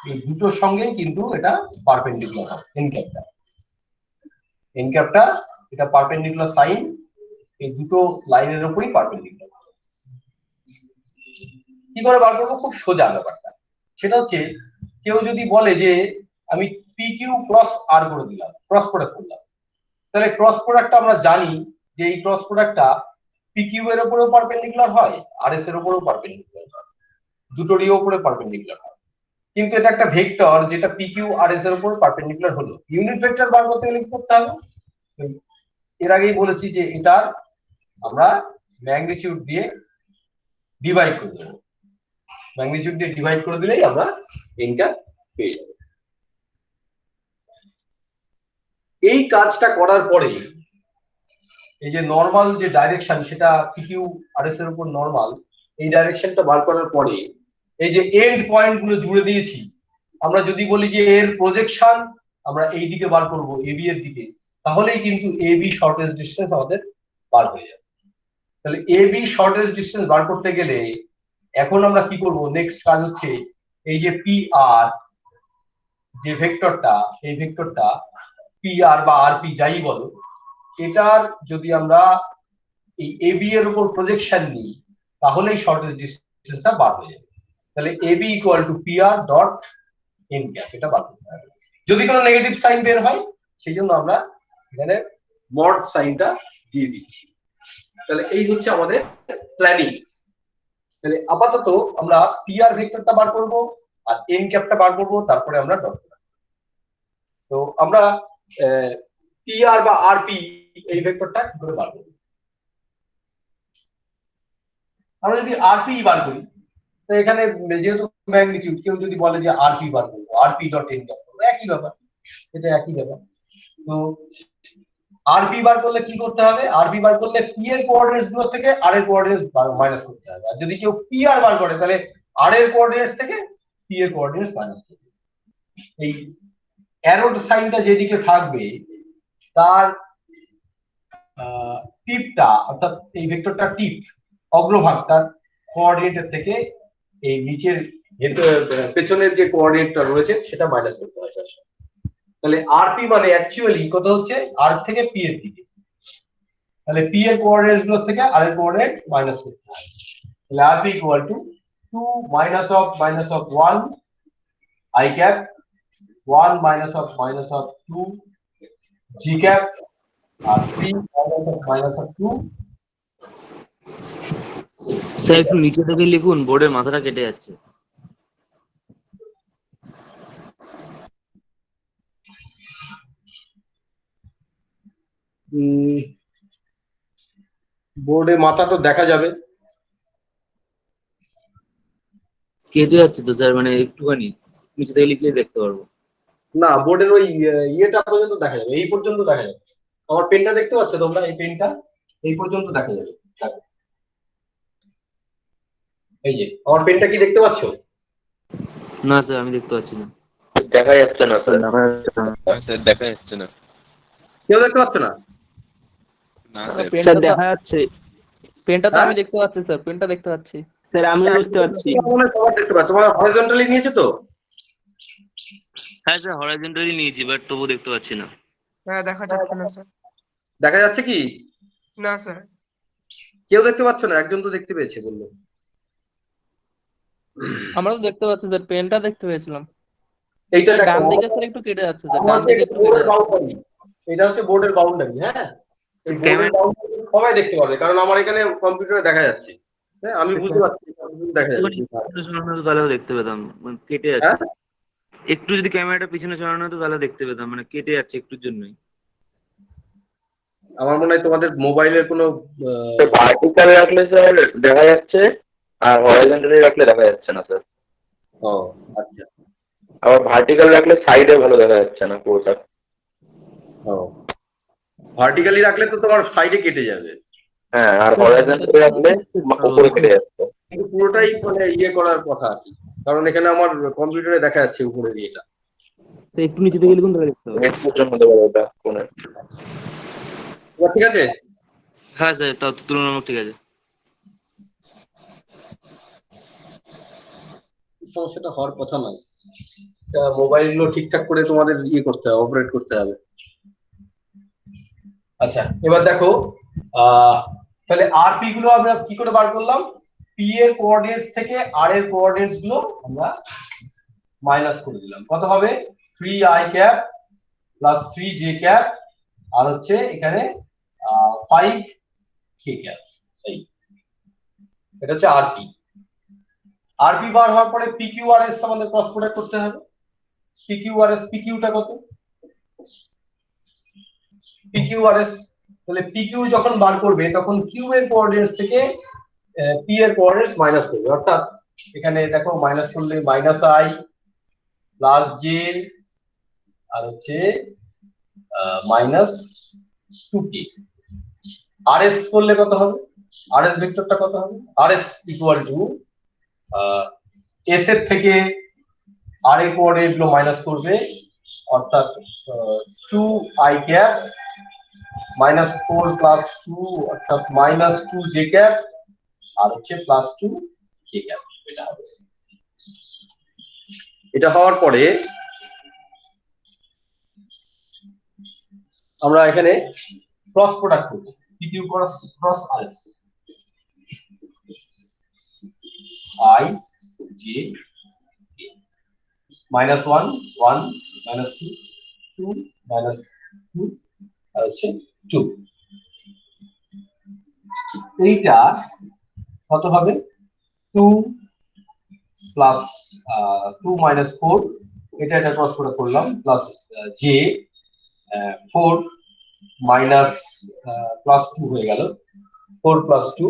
এই দুটোর সঙ্গে কিন্তু এটা পারপেন্ডিকুলার হবে এন ক্যাপটা এটা পারপেন্ডিকুলার সাইন এই দুটো লাইনের উপরই পারপেন্ডিকুলার। কি করে বার করবো? খুব সোজা ব্যাপারটা। সেটা হচ্ছে কেউ যদি বলে যে আমি পি কিউ ক্রস আর করে দিলাম, ক্রস প্রোডাক্ট করলাম, তাহলে ক্রস প্রোডাক্টটা আমরা জানি যে এই ক্রস প্রোডাক্টটা পি কিউ এর উপরেও পারপেন্ডিকুলার হয়, আর এস এর উপরেও পারপেন্ডিকুলার হয়, দুটোরই উপরে পারপেন্ডিকুলার হয়। কিন্তু এটা একটা ভেক্টর যেটা পি কিউ আর এস এর উপর পারপেন্ডিকুলার হলো, ইউনিট ভেক্টর বার করতে গেলে কি করতে হবে? এর আগেই বলেছি যে এটা আমরা ম্যাগনিটিউড দিয়ে ডিভাইড করে দেবো, ম্যাগনিটিউড দিয়ে ডিভাইড করে দিলেই আমরা এনটা পেয়ে যাবো। এই কাজটা করার পরে এই যে নর্মাল যে ডাইরেকশন সেটা পিকিউ আর এস এর উপর নর্মাল, এই ডাইরেকশনটা বার করার পরে এই যে এন্ড পয়েন্ট গুলো জুড়ে দিয়েছি, আমরা যদি বলি যে এর প্রজেকশন আমরা এই দিকে বার করব এবি এর দিকে, তাহলেই কিন্তু এবি শর্টেস্ট ডিস্টেন্স আমাদের বার হয়ে যাবে। তাহলে এবি শর্টেস্ট ডিস্টেন্স বার করতে গেলে এখন আমরা কি করব, নেক্সট কাজ হচ্ছে এই যে পি আর যে ভেক্টরটা, এই ভেক্টরটা পি আর বা আর পি যাই বলো, এটার যদি আমরা এই এবি এর উপর প্রজেকশন নিই তাহলেই শর্টেস্ট ডিস্টেন্সটা বার হয়ে যাবে। তাহলে AB equal to P R dot N cap, এটা বার করতে হবে। যদি কোনো নেগেটিভ সাইন বের হয় সেই জন্য আমরা এখানে মড সাইনটা দিয়ে দিচ্ছি। তাহলে এই হচ্ছে আমাদের প্ল্যানিং। তাহলে আপাতত আমরা পি আর ভেক্টরটা বার করব আর এন ক্যাপটা বার করব, তারপরে আমরা ডট। তো আমরা পি আর বা আর পি এই ভেক্টরটা কি করে বার করব? আমরা যদি আর পি বার করি, তো এখানে যেহেতু ম্যাগনিটিউড, কেউ যদি বলে যে আর পি বার করবো, আর পি ডট এন ক্যাপ করবো, একই ব্যাপার, এটা একই ব্যাপার। তো আর পি বার করলে কি করতে হবে? আর পি বার করলে পি এর কোঅর্ডিনেটস গুলো থেকে আর এর কোঅর্ডিনেটস মাইনাস করতে হবে। আর যদি কেউ পি আর বার করে তাহলে আর এর কোঅর্ডিনেটস থেকে পি এর কোঅর্ডিনেটস মাইনাস করতে হবে। এই অ্যারোড সাইনটা যেদিকে থাকবে তার টিপটা, অর্থাৎ এই ভেক্টরটা টিপ অগ্রভাগটার কোঅর্ডিনেটের থেকে এই নিচের পেছনের যে কোঅর্ডিনেটটা রয়েছে সেটা মাইনাস করতে হয়। তাহলে আরপি মানে অ্যাকচুয়ালি কত হচ্ছে, আর থেকে পি এর দিকে, তাহলে পি এর কোঅর্ডিনেটস গুলো থেকে আর এর কোঅর্ডিনেট মাইনাস করতে হয়। তাহলে RP equal to 2 minus of 1 I cap, 1 minus of 2 J cap, আর 3 মাইনাস অফ 2। স্যার একটু নিচে থেকে লিখুন, বোর্ডের মাথাটা কেটে যাচ্ছে। বোর্ডে মাথা তো দেখা যাবে, কেটে যাচ্ছে তো স্যার, মানে একটুখানি নিচে থেকে লিখলে দেখতে পারবো। না বোর্ডের ওই ইয়েটা পর্যন্ত দেখা যাবে, এই পর্যন্ত দেখা যাবে। আমার পেনটা দেখতে পাচ্ছ তোমরা? এই পেনটা এই পর্যন্ত দেখা যাবে। এই যে আমার পেনটা কি দেখতে পাচ্ছ? না স্যার, আমি দেখতে পাচ্ছি না। দেখা যাচ্ছে না স্যার, স্যার দেখা যাচ্ছে না। কেউ দেখতে পাচ্ছ না? না স্যার দেখা যাচ্ছে, পেনটা তো হ্যাঁ? আমি দেখতে পাচ্ছি স্যার, পেনটা দেখতে পাচ্ছি। স্যার আমিও দেখতে পাচ্ছি। সবার দেখতে পাচ্ছ? তোমার হরিজন্টালি নিয়েছে তো? হ্যাঁ স্যার, হরাইজন্টালি নিয়েছি, বাট তবু দেখতে পাচ্ছি না। হ্যাঁ দেখা যাচ্ছে না স্যার। দেখা যাচ্ছে কি? না স্যার। কেউ দেখতে পাচ্ছ না? একজন তো দেখতে পেয়েছে বললো। আমরা তো দেখতে পাচ্ছি স্যার, পেনটা দেখতে পেয়েছিলাম। এইটা দেখো, ডান দিকে স্যার একটু কেটে যাচ্ছে স্যার, আমার ডান দিকে একটু কেটে বোর্ডের যাচ্ছে। বাউন্ডারি, এটা হচ্ছে বোর্ডের বাউন্ডারি। হ্যাঁ, এই বোর্ডের বাউন্ডারি সবাই দেখতে পাবে, কারণ আমার এখানে কম্পিউটারে দেখা যাচ্ছে। হ্যাঁ, আমি বুঝতে পারছি দেখা যাচ্ছে। পিছনে সরানো হতো তাহলেও দেখতে পেতাম, মানে কেটে হ্যাঁ, যাচ্ছে। একটু যদি ক্যামেরাটা পিছনে সরানো হতো তাহলে দেখতে পেতাম, মানে কেটে যাচ্ছে একটুর জন্যই। আমার মনে হয় তোমাদের মোবাইলের কোনো ভার্টিক্যালে রাখলে স্যার দেখা যাচ্ছে, আর হরাইজন্টালি রাখলে দেখা যাচ্ছে না স্যার। ও আচ্ছা, আবার ভার্টিক্যাল রাখলে সাইডে ভালো দেখা যাচ্ছে না পুরোটা। ও ভার্টিক্যালি রাখলে তো তোমার সাইডে কেটে যাবে, হ্যাঁ, আর হরাইজন্টালি রাখলে উপরে কেটে যাচ্ছে। কিন্তু পুরোটাই মানে ইয়ে করার কথা আর কি, কারণ এখানে আমার কম্পিউটারে দেখা যাচ্ছে উপরের ইয়েটা। তো একটু নিচে থেকে লিখুন তাহলে দেখতে পাবো। নেটওয়ার্কের জন্য দেবো ওটা ফোনে। ঠিক আছে? হ্যাঁ স্যার, তাও তো তুলনামূলক ঠিক আছে। সমস্যাটা হওয়ার কথা নয়, মোবাইল গুলো ঠিকঠাক করে তোমাদের ইয়ে করতে হবে, অপারেট করতে হবে। আচ্ছা, এবার দেখো তাহলে আর পি গুলো আমরা কি করে বার করলাম? পি এর কোঅর্ডিনেটস থেকে আর এর কোঅর্ডিনেটস গুলো আমরা মাইনাস করে দিলাম। কত হবে? 3i cap plus 3j cap, আর হচ্ছে এখানে 5k ক্যাপ। এটা হচ্ছে আরপি। আরপি বার হওয়ার পরে পিকিউ আর এস আমাদের ক্রস প্রোডাক্ট করতে হবে। পিকিউ আর এস, পিকিউটা কত? পিকিউ আর এস, তাহলে পিকিউ যখন বার করবে তখন কিউ এর কোঅর্ডিনেটস থেকে পি এর কোঅর্ডিনেটস মাইনাস করবে। অর্থাৎ এখানে দেখো মাইনাস করলে minus I plus J R হচ্ছে মাইনাস 2k। RS করলে কত হবে? RS ভেক্টরটা কত হবে? RS ইকুয়াল টু S এর থেকে RA কোঅর্ডিনেট গুলো মাইনাস করবে, অর্থাৎ 2i ক্যাপ মাইনাস 4 প্লাস 2 অর্থাৎ মাইনাস 2j ক্যাপ আর হচ্ছে প্লাস 2k ক্যাপ। এটা হবে। এটা হওয়ার পরে আমরা এখানে ক্রস প্রোডাক্ট করব, PQ cross RS, I J K, minus 1 1 minus 2 2 minus 2 আর হচ্ছে 2। এইটা কত হবে? 2 প্লাস 2 মাইনাস 4, এটা ক্রস প্রোডাক্ট করলাম, প্লাস J 4 মাইনাস প্লাস 2 হয়ে গেল, 4 প্লাস 2,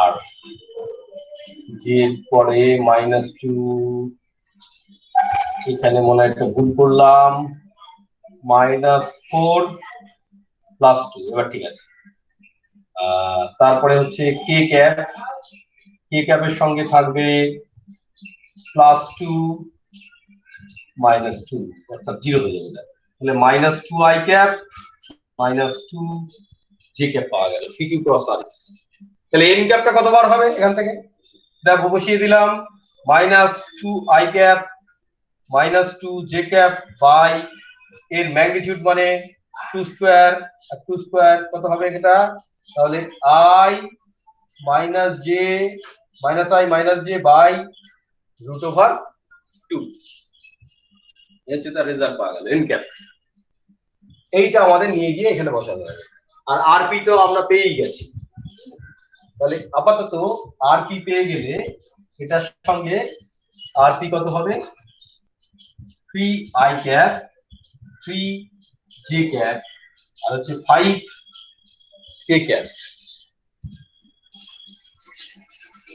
আর যে পরে মাইনাস 2, এখানে মনে হয় একটা ভুল করলাম, মাইনাস 4 প্লাস 2, এবার ঠিক আছে। তারপরে হচ্ছে কে ক্যাপের সঙ্গে থাকবে প্লাস 2 মাইনাস 2, অর্থাৎ 0 হয়ে যাবে। তাহলে minus 2i cap minus 2j cap পাওয়া গেল PQ ক্রস RS। তাহলে n ক্যাপটা কতবার হবে এখান থেকে? দেখো বসিয়ে দিলাম, minus 2i cap minus 2j cap by এর ম্যাগনিটিউড মানে 2 স্কয়ার, আর 2 স্কয়ার কত হবে এটা? তাহলে i minus j minus i minus j by root over 2। এর যেটা রেজাল্ট পাওয়া গেল n ক্যাপ। এইটা আমাদের নিয়ে গিয়ে এখানে বসাতে হবে। আর rp তো আমরা পেয়েই গেছি। তাহলে আপাতত rp পেয়ে গেলে এটার সঙ্গে rp কত হবে? 3i ক্যাপ 3j ক্যাপ আর হচ্ছে 5k ক্যাপ,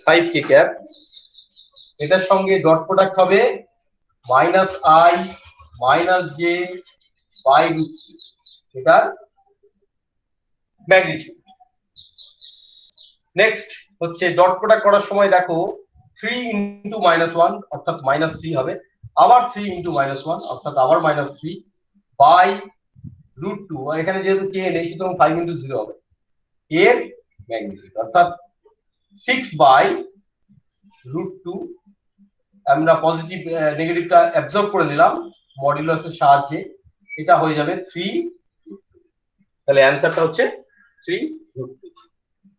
5k ক্যাপ। এটার সঙ্গে ডট প্রোডাক্ট হবে minus i minus j by root, এটার ম্যাগনিটিউড। নেক্সট হচ্ছে ডট প্রোডাক্ট করার সময় দেখো 3 ইন্টু মাইনাস 1 অর্থাৎ মাইনাস 3 হবে, আবার 3 ইন্টু মাইনাস 1 অর্থাৎ আবার মাইনাস 3 বাই রুট 2, এখানে যেহেতু কে নেই সুতরাং 5 ইন্টু 0 হবে এর ম্যাগনিটিউড, অর্থাৎ 6 বাই রুট 2। আমরা পজিটিভ নেগেটিভটা অ্যাবজর্ব করে নিলাম মডুলাসের সাহায্যে, এটা হয়ে যাবে 3। তাহলে অ্যান্সারটা হচ্ছে 3 রুট 2।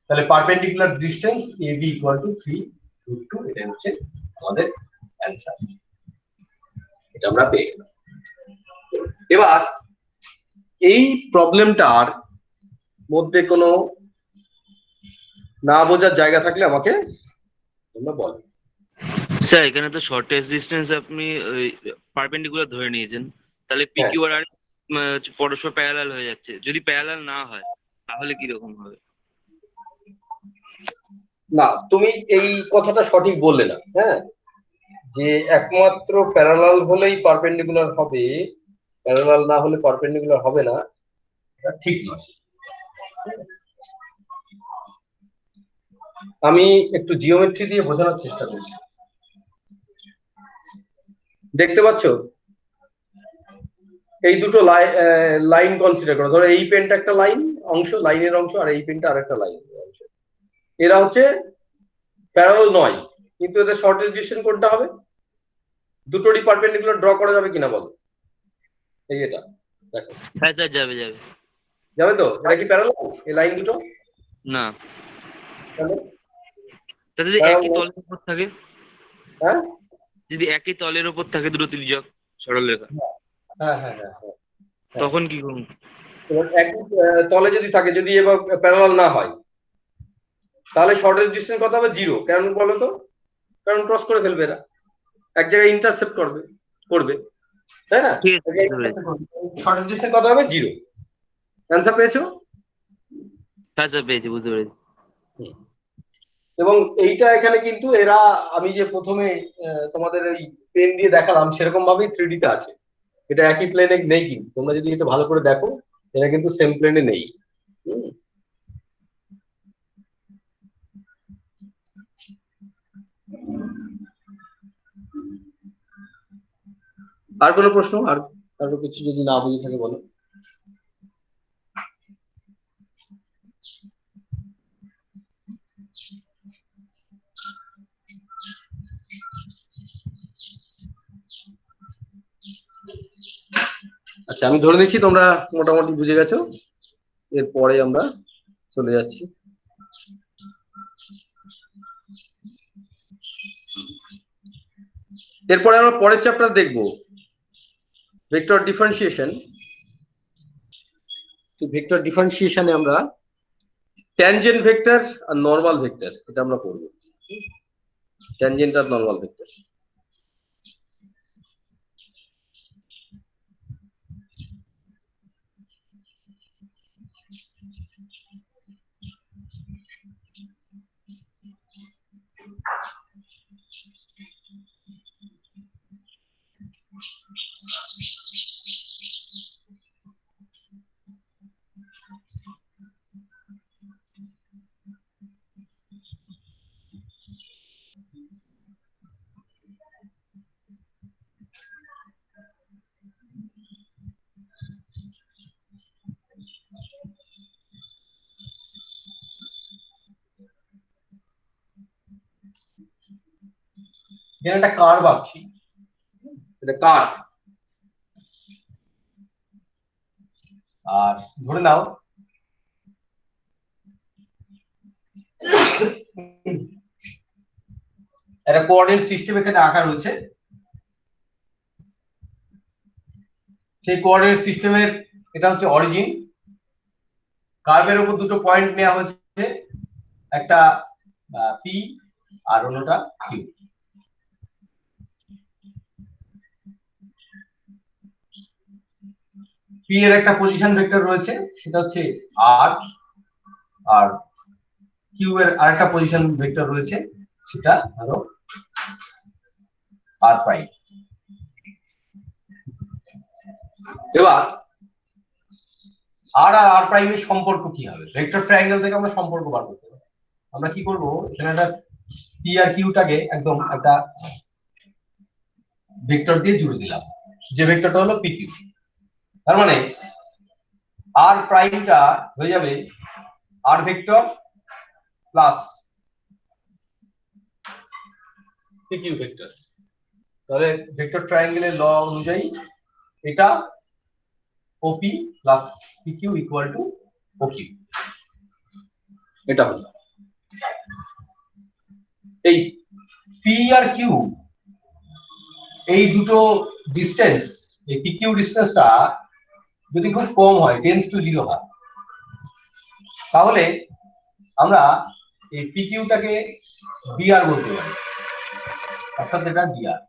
তাহলে perpendicular distance AB equal to 3 root 2, এটা হচ্ছে আমাদের অ্যান্সার। এটা আমরা পেয়ে গেলাম। এবার এই প্রবলেমটার মধ্যে কোনো না বোঝার জায়গা থাকলে আমাকে তোমরা বলো। স্যার এখানে তো শর্টেস্ট ডিস্টেন্স আপনি পারপেন্ডিকুলার ধরে নিয়েছেন, তাহলে PQ আর RS পরস্পর প্যারালাল হয়ে যাচ্ছে। যদি প্যারালাল না হয় তাহলে কি রকম হবে? না, তুমি এই কথাটা সঠিক বললে না। হ্যাঁ, যে একমাত্র প্যারালাল হলেই পারপেন্ডিকুলার হবে, প্যারালাল না হলে পারপেন্ডিকুলার হবে না, এটা ঠিক নয়। আমি একটু জিওমেট্রি দিয়ে বোঝানোর চেষ্টা করছি। দেখতে পাচ্ছ এই দুটো লাইন কনসিডার করো। ধরো এই পেনটা একটা লাইন অংশ, লাইনের অংশ, আর এই পেনটা আরেকটা লাইন অংশ। এরা হচ্ছে প্যারালাল নয়, কিন্তু এদের শর্টেস্ট ডিস্টেন্স কোনটা হবে? দুটোরই পারপেন্ডিকুলার ড্র করা যাবে কিনা বলো? এই এটা দেখো। হ্যাঁ স্যার, যাবে যাবে। যাবে তো? এটা কি প্যারালাল এই লাইন দুটো? না, তাহলে যদি একই তলের উপর থাকে, হ্যাঁ যদি একই তলের উপর থাকে দুটো তির্যক সরলরেখা, হ্যাঁ হ্যাঁ হ্যাঁ হ্যাঁ, তখন কি করুন? এবার একই তলে যদি থাকে, যদি এবার প্যারালাল না হয়, তাহলে শর্টেস্ট ডিস্টেন্স কত হবে? 0। কেন বলো তো? কারণ ক্রস করে ফেলবে এরা, এক জায়গায় ইন্টারসেপ্ট করবে, তাই না? ঠিক আছে, শর্টেস্ট ডিস্টেন্স কত হবে? 0। অ্যান্সার পেয়েছো? হ্যাঁ স্যার পেয়েছি, বুঝতে পেরেছি। এবং এইটা এখানে কিন্তু এরা, আমি যে প্রথমে তোমাদের এই পেন দিয়ে দেখালাম সেরকম ভাবেই 3D তে আছে। এটা একই প্লেনে নেই, কিন্তু তোমরা যদি এটা ভালো করে দেখো এটা কিন্তু সেম প্লেনে নেই। আর কোনো প্রশ্ন, আর কারো কিছু যদি না বুঝে থাকে বলো। আচ্ছা, আমি ধরে নিচ্ছি তোমরা মোটামুটি বুঝে গেছো। এরপরে আমরা চলে যাচ্ছি। এরপরে আমরা পরের চ্যাপ্টার দেখবো ভেক্টর ডিফারেন্সিয়েশন। ভেক্টর ডিফারেন্সিয়েশনে আমরা ট্যানজেন্ট ভেক্টর আর নরমাল ভেক্টর এটা আমরা পড়বো। ট্যানজেন্ট আর নরমাল ভেক্টর। এখানে একটা কার্ভ আঁকছি, এটা কার্ভ। আর ধরে নাও একটা কোঅর্ডিনেট সিস্টেম এখানে আঁকা রয়েছে। সেই কোঅর্ডিনেট সিস্টেমের এটা হচ্ছে অরিজিন। কার্ভের উপর দুটো পয়েন্ট নেওয়া হয়েছে, একটা পি আর অন্যটা কিউ। পি এর একটা পজিশন ভেক্টর রয়েছে, সেটা হচ্ছে আর, আর কিউ এর আরেকটা পজিশন ভেক্টর রয়েছে, সেটা ধরো আর প্রাইম। এবার আর আর আর প্রাইমের সম্পর্ক কি হবে? ভেক্টর ট্রায়াঙ্গেল থেকে আমরা সম্পর্ক বার করতে পারি। আমরা কি করব, এখানে একটা পি আর কিউটাকে একদম একটা ভেক্টর দিয়ে জুড়ে দিলাম, যে ভেক্টরটা হলো পি কিউ। তার মানে আর প্রাইমটা হয়ে যাবে R vector plus P Q vector. তাহলে ভেক্টর ট্রায়াঙ্গেলের ল অনুযায়ী এটা OP plus P Q equal to O Q. এটা হলো এই পি আর কিউ, এই দুটো ডিস্টেন্স, এই পি কিউ ডিস্টেন্সটা যদি খুব কম হয়, টেন্স টু 0 হয়, তাহলে আমরা এই পি কিউটাকে ডিআর বলতে পারি, অর্থাৎ এটা ডিআর।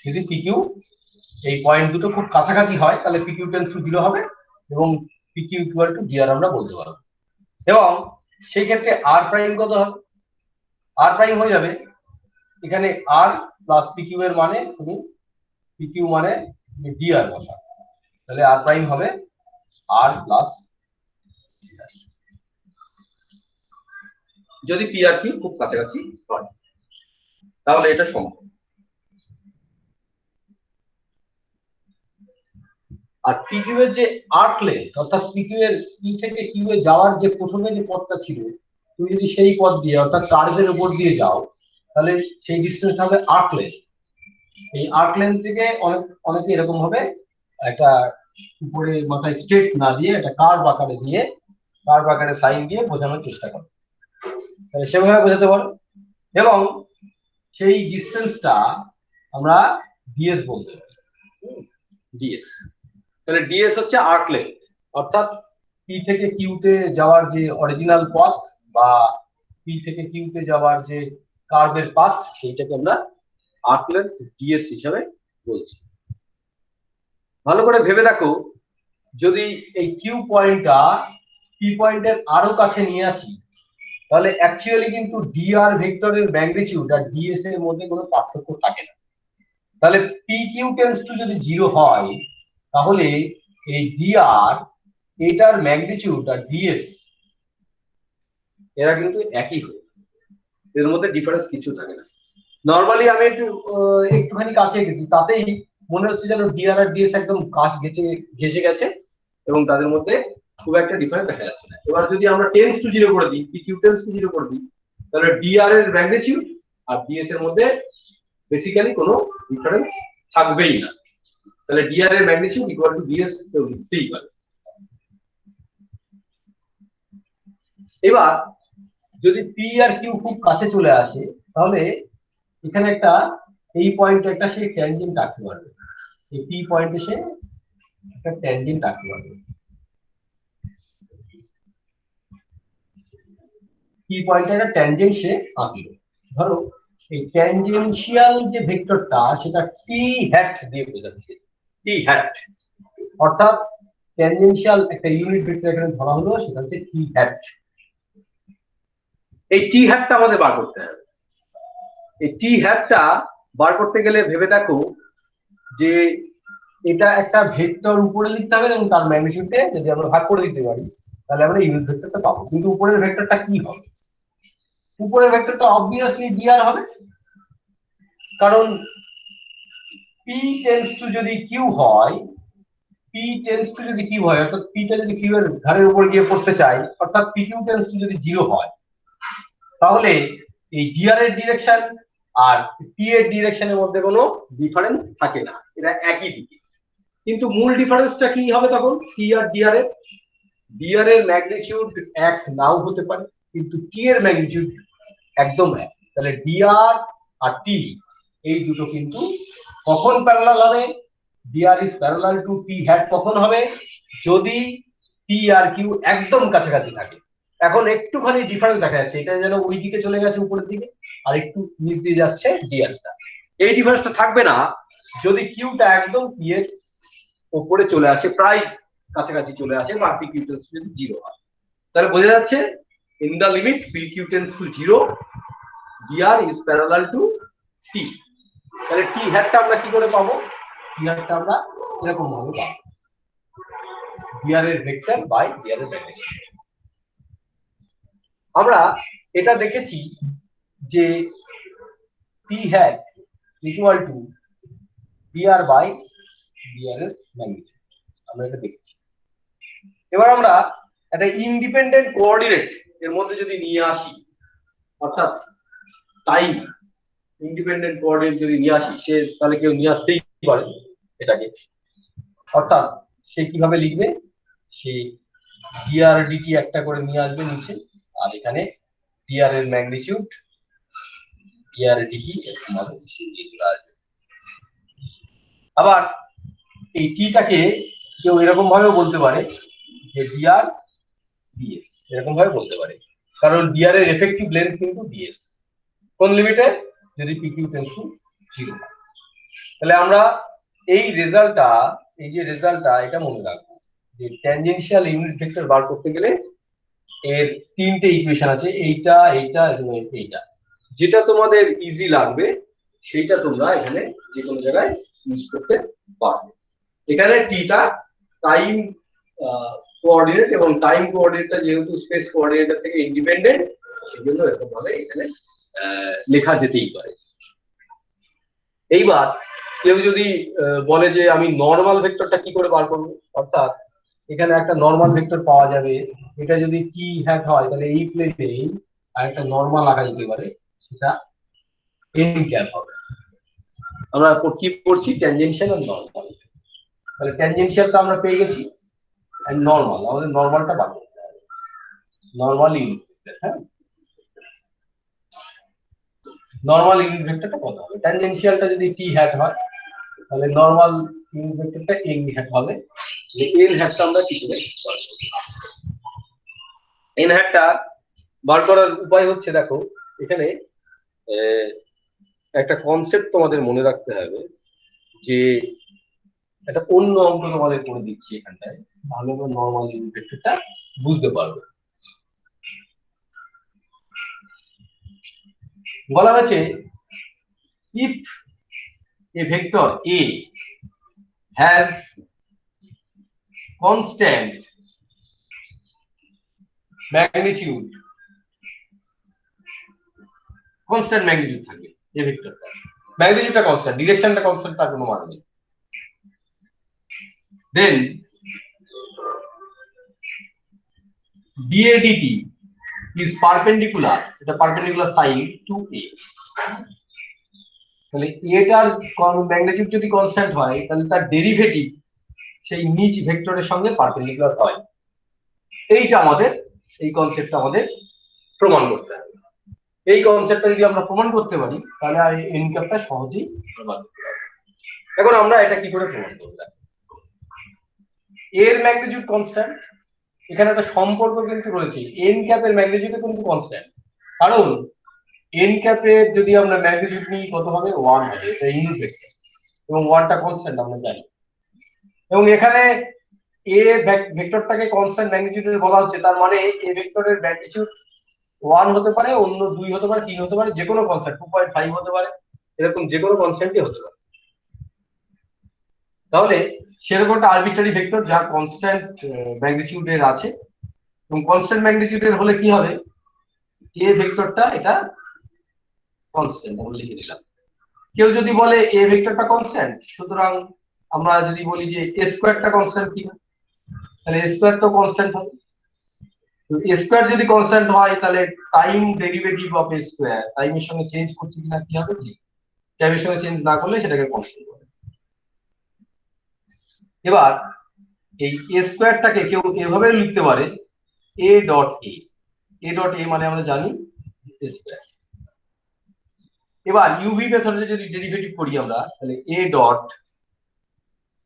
যদি পি কিউ এই পয়েন্ট দুটো খুব কাছাকাছি হয় তাহলে পি কিউ টেন্স টু 0 হবে এবং P Q equal to DR আমরা বলতে পারবো। এবং সেই ক্ষেত্রে আর প্রাইম কত হবে? আর প্রাইম হয়ে যাবে এখানে আর প্লাস পি কিউ এর মানে তুমি পি কিউ মানে ডিআর বসা, তাহলে আর প্রাইম হবে আর প্লাস, যদি পি আর কিউ খুব কাছাকাছি হয় তাহলে এটা সম্ভব। আর পি কিউ এর যে আর্ক লেন্থ, অর্থাৎ পি কিউ এর পি থেকে কিউ এ যাওয়ার যে প্রথমে যে পথটা ছিল, তুমি যদি সেই পথ দিয়ে অর্থাৎ কার্ভের উপর দিয়ে যাও তাহলে সেই ডিসটেন্সটা হবে আর্ক লেন্থ। এই আর্ক লেন্থ থেকে অনেকে এরকম ভাবে একটা উপরে মাথায় স্ট্রেট না দিয়ে একটা কার্ভ আকারে দিয়ে, কার্ভ আকারে সাইন দিয়ে বোঝানোর চেষ্টা করে, তাহলে সেভাবে বোঝাতে পারো। এবং সেই ডিসটেন্সটা আমরা ডিএস বলতে পারি, ডিএস। তাহলে ডিএস হচ্ছে আর্ক লেন্থ, অর্থাৎ পি থেকে কিউতে যাওয়ার যে অরিজিনাল পথ বা পি থেকে কিউতে যাওয়ার যে কার্ভের পাথ, সেইটাকে আমরা আর্ক লেন্থ ডিএস হিসাবে বলছি। ভালো করে ভেবে দেখো, যদি এই কিউ পয়েন্টটা পি পয়েন্টের আরো কাছে নিয়ে আসি তাহলে অ্যাকচুয়ালি কিন্তু ডিআর ভেক্টরের ম্যাগনিটিউড আর ডিএস এর মধ্যে কোনো পার্থক্য থাকে না। তাহলে পি কিউ টেন্স টু যদি 0 হয় তাহলে এই ডিআর এটার ম্যাগনিটিউড আর ডিএস এরা কিন্তু একই হয়, এর মধ্যে ডিফারেন্স কিছু থাকে না। নর্মালি আমি একটুখানি কাছে গেছি, তাতেই মনে হচ্ছে যেন ডিআর আর ডিএস একদম কাছ ঘেসে গেছে এবং তাদের মধ্যে খুব একটা ডিফারেন্স দেখা যাচ্ছে না। এবার যদি আমরা টেন্স টু 0 করে দিই, পি কিউ টেন্স টু 0 করে দিই, তাহলে ডিআর এর ম্যাগনিটিউড আর ডিএস এর মধ্যে বেসিক্যালি কোনো ডিফারেন্স থাকবেই না। তাহলে ডিআর এর ম্যাগনিটিউড ইকুয়াল টু ডিএস কেউ লিখতেই পারে। এবার যদি পি আর কিউ খুব কাছে চলে আসে তাহলে এখানে একটা এই পয়েন্টে একটা সে ট্যানজেন্ট আঁকতে পারবে, এই পি পয়েন্টে সে একটা ট্যানজেন্ট আঁকতে পারবে। পি পয়েন্টে একটা ট্যানজেন্ট সে আঁকলো। ধরো এই ট্যানজেনশিয়াল যে ভেক্টরটা সেটা টি হ্যাট দিয়ে বোঝাচ্ছে, টি হ্যাট, অর্থাৎ ট্যানজেনশিয়াল একটা ইউনিট ভেক্টর এখানে ধরা হলো, সেটা হচ্ছে টি হ্যাট। এই টি হ্যাটটা আমাদের বার করতে হবে। এই টি হ্যাটটা বার করতে গেলে ভেবে দেখো যে এটা একটা ভেক্টর উপরে লিখতে হবে এবং তার ম্যাগনিটিউডে যদি আমরা ভাগ করে দিতে পারি তাহলে আমরা ইউনিট ভেক্টরটা পাবো। কিন্তু উপরের ভেক্টরটা কি হবে? উপরের ভেক্টরটা অবভিয়াসলি ডিআর হবে, কারণ পি টেন্স টু যদি কিউ হয়, পি টেন্স টু যদি কিউ হয় অর্থাৎ পিটা যদি কিউ এর ঘাড়ের উপর গিয়ে পড়তে চাই, অর্থাৎ পি কিউ টেন্স টু যদি 0 হয় তাহলে এই ডিআর এর ডিরেকশন আর পি এর ডিরেকশনের মধ্যে কোনো ডিফারেন্স থাকে না, এরা একই দিকে। কিন্তু মূল ডিফারেন্সটা কি হবে তখন? পি আর ডিআর এর, ডিআর এর ম্যাগনিটিউড এক নাও হতে পারে কিন্তু টি এর ম্যাগনিটিউড একদম এক। তাহলে ডিআর আর টি এই দুটো কিন্তু কখন প্যারালাল হবে? DR is parallel to P hat কখন হবে? যদি পি আর কিউ একদম কাছাকাছি থাকে। এখন একটুখানি ডিফারেন্স দেখা যাচ্ছে, এটা যেন ওই দিকে চলে গেছে উপরের দিকে আর একটু নিচ দিয়ে যাচ্ছে ডিআরটা। এই ডিফারেন্সটা থাকবে না যদি কিউটা একদম পি এর উপরে চলে আসে, প্রায় কাছাকাছি চলে আসে বা পি কিউ টেন্স টু যদি 0 হয়। তাহলে বোঝা যাচ্ছে in the limit P Q tends to 0 DR is parallel to T. তাহলে টি হ্যাটটা আমরা কি করে পাবো? টি হ্যাটটা আমরা এরকম ভাবে পাবো, ডিআর এর ভেক্টর বাই ডিআর এর ম্যাগনিটিউড। আমরা এটা দেখেছি যে T hat equal to DR by DR এর ম্যাগনিটিউড, আমরা এটা দেখেছি। এবার আমরা একটা ইন্ডিপেন্ডেন্ট কোঅর্ডিনেট এর মধ্যে যদি নিয়ে আসি, অর্থাৎ টাইম ইন্ডিপেন্ডেন্ট কোঅর্ডিনেট যদি নিয়ে আসি, সে তাহলে কেউ নিয়ে আসতেই পারে এটাকে। অর্থাৎ সে কিভাবে লিখবে? সে ডিআর ডিটি একটা করে নিয়ে আসবে নিচে, আর এখানে ডিআর এর ম্যাগনিটিউড ডিআর ডিটি এরকম ভাবে চলে আসবে। আবার এই টিটাকে কেউ এরকম ভাবেও বলতে পারে যে ডিআর ডিএস, এরকম ভাবে বলতে পারে, কারণ ডিআর এর এফেক্টিভ লেন্থ কিন্তু ডিএস। কোন লিমিটে? যদি পি কিউ টেন্স টু 0 হয়। তাহলে আমরা এই রেজাল্টটা, এই যে রেজাল্টটা, এটা মনে রাখবো যে ট্যানজেনশিয়াল ইউনিট ভেক্টর বার করতে গেলে এর তিনটে ইকুয়েশন আছে, এইটা এইটা এবং এইটা। যেটা তোমাদের ইজি লাগবে সেইটা তোমরা এখানে যে কোনো জায়গায় ইউজ করতে পারবে। এখানে টিটা টাইম কোঅর্ডিনেট এবং টাইম কোঅর্ডিনেটটা যেহেতু স্পেস কোঅর্ডিনেটর থেকে ইন্ডিপেন্ডেন্ট, সেজন্য এরকম ভাবে এখানে লেখা যেতেই পারে। এইবার কেউ যদি বলে যে আমি নর্মাল ভেক্টরটা কি করে বার করবো, অর্থাৎ এখানে একটা নর্মাল ভেক্টর পাওয়া যাবে, এটা যদি টি হ্যাট হয় তাহলে এই প্লেটে আর একটা নর্মাল আঁকা যেতে পারে, সেটা এন ক্যাপ হবে। আমরা কি করছি? ট্যানজেনশিয়াল আর নর্মাল। তাহলে ট্যানজেনশিয়ালটা আমরা পেয়ে গেছি, আর নর্মাল আমাদের নর্মালটা বার করতে হবে, নর্মাল ইউনিট ভেক্টর। হ্যাঁ, নর্মাল ইউনিট ভেক্টরটা কত হবে? ট্যানজেনশিয়ালটা যদি টি হ্যাট হয় তাহলে নর্মাল ইউনিট ভেক্টরটা এন হ্যাট হবে। এন হ্যাটটা আমরা কি করে বার করব? এন হ্যাটটা বার করার উপায় হচ্ছে, দেখো এখানে একটা কনসেপ্ট তোমাদের মনে রাখতে হবে, যে একটা অন্য অঙ্ক তোমাদের করে দিচ্ছি এখানটায়, ভালো করে নর্মাল ইউনিট ভেক্টরটা বুঝতে পারবে। বলা হয়েছে if a vector A has constant magnitude থাকে এই ভেক্টরটা, ম্যাগনিটিউডটা কনস্ট্যান্ট, ডিরেকশনটা কনস্ট্যান্ট, তার কোনো মানে নেই। দেন dA/dt is perpendicular, এটা পারপেন্ডিকুলার সাইড টু A। তাহলে এটার ম্যাগনিটিউড যদি কনস্ট্যান্ট হয় তাহলে তার ডেরিভেটিভ সেই নিচ ভেক্টরের সঙ্গে পারপেন্ডিকুলার হয়। এইটা আমাদের, এই কনসেপ্টটা আমাদের প্রমাণ করতে হবে। এই কনসেপ্টটা যদি আমরা প্রমাণ করতে পারি তাহলে আর এন ক্যাপটা সহজেই প্রমাণ করতে পারবো। এখন আমরা এটা কি করে প্রমাণ করব? এর ম্যাগনিটিউড কনস্ট্যান্ট, এখানে একটা সম্পর্ক কিন্তু রয়েছে, এন ক্যাপের ম্যাগনিটিউড কিন্তু কনস্ট্যান্ট, কারণ এন ক্যাপের যদি আমরা ম্যাগনিটিউড নিই কত হবে? 1 হবে, এটা ইউনিট ভেক্টর এবং 1টা কনস্ট্যান্ট আমরা জানি। এবং এখানে এ ভেক্টরটাকে কনস্ট্যান্ট ম্যাগনিটিউডের বলা হচ্ছে, তার মানে এ ভেক্টরের ম্যাগনিটিউড 1 হতে পারে, অন্য 2 হতে পারে, 3 হতে পারে, যে কোনো কনস্ট্যান্ট 2.5 হতে পারে, এরকম যে কোনো কনস্ট্যান্টই হতে পারে। তাহলে সেরকম একটা আরবিট্রারি ভেক্টর যা কনস্ট্যান্ট ম্যাগনিটিউডের আছে, এবং কনস্ট্যান্ট ম্যাগনিটিউডের হলে কি হবে? এ ভেক্টরটা এটা কনস্ট্যান্ট আমরা লিখে দিলাম। কেউ যদি বলে এ ভেক্টরটা কনস্ট্যান্ট, সুতরাং আমরা যদি বলি যে এ স্কয়ারটা কনস্ট্যান্ট কিনা, তাহলে এ স্কয়ার তো কনস্ট্যান্ট হবে। তো এ স্কয়ার যদি কনস্ট্যান্ট হয় তাহলে time derivative of A square টাইমের সঙ্গে চেঞ্জ করছে কিনা কি হবে? ঠিক, টাইমের সঙ্গে চেঞ্জ না করলে সেটাকে কনস্ট্যান্ট বলে। এবার এই এ স্কয়ারটাকে কেউ এভাবে লিখতে পারে A dot A, A dot A মানে আমরা জানি এ স্কয়ার। এবার ইউভি মেথডে যদি ডেরিভেটিভ করি আমরা, তাহলে A dot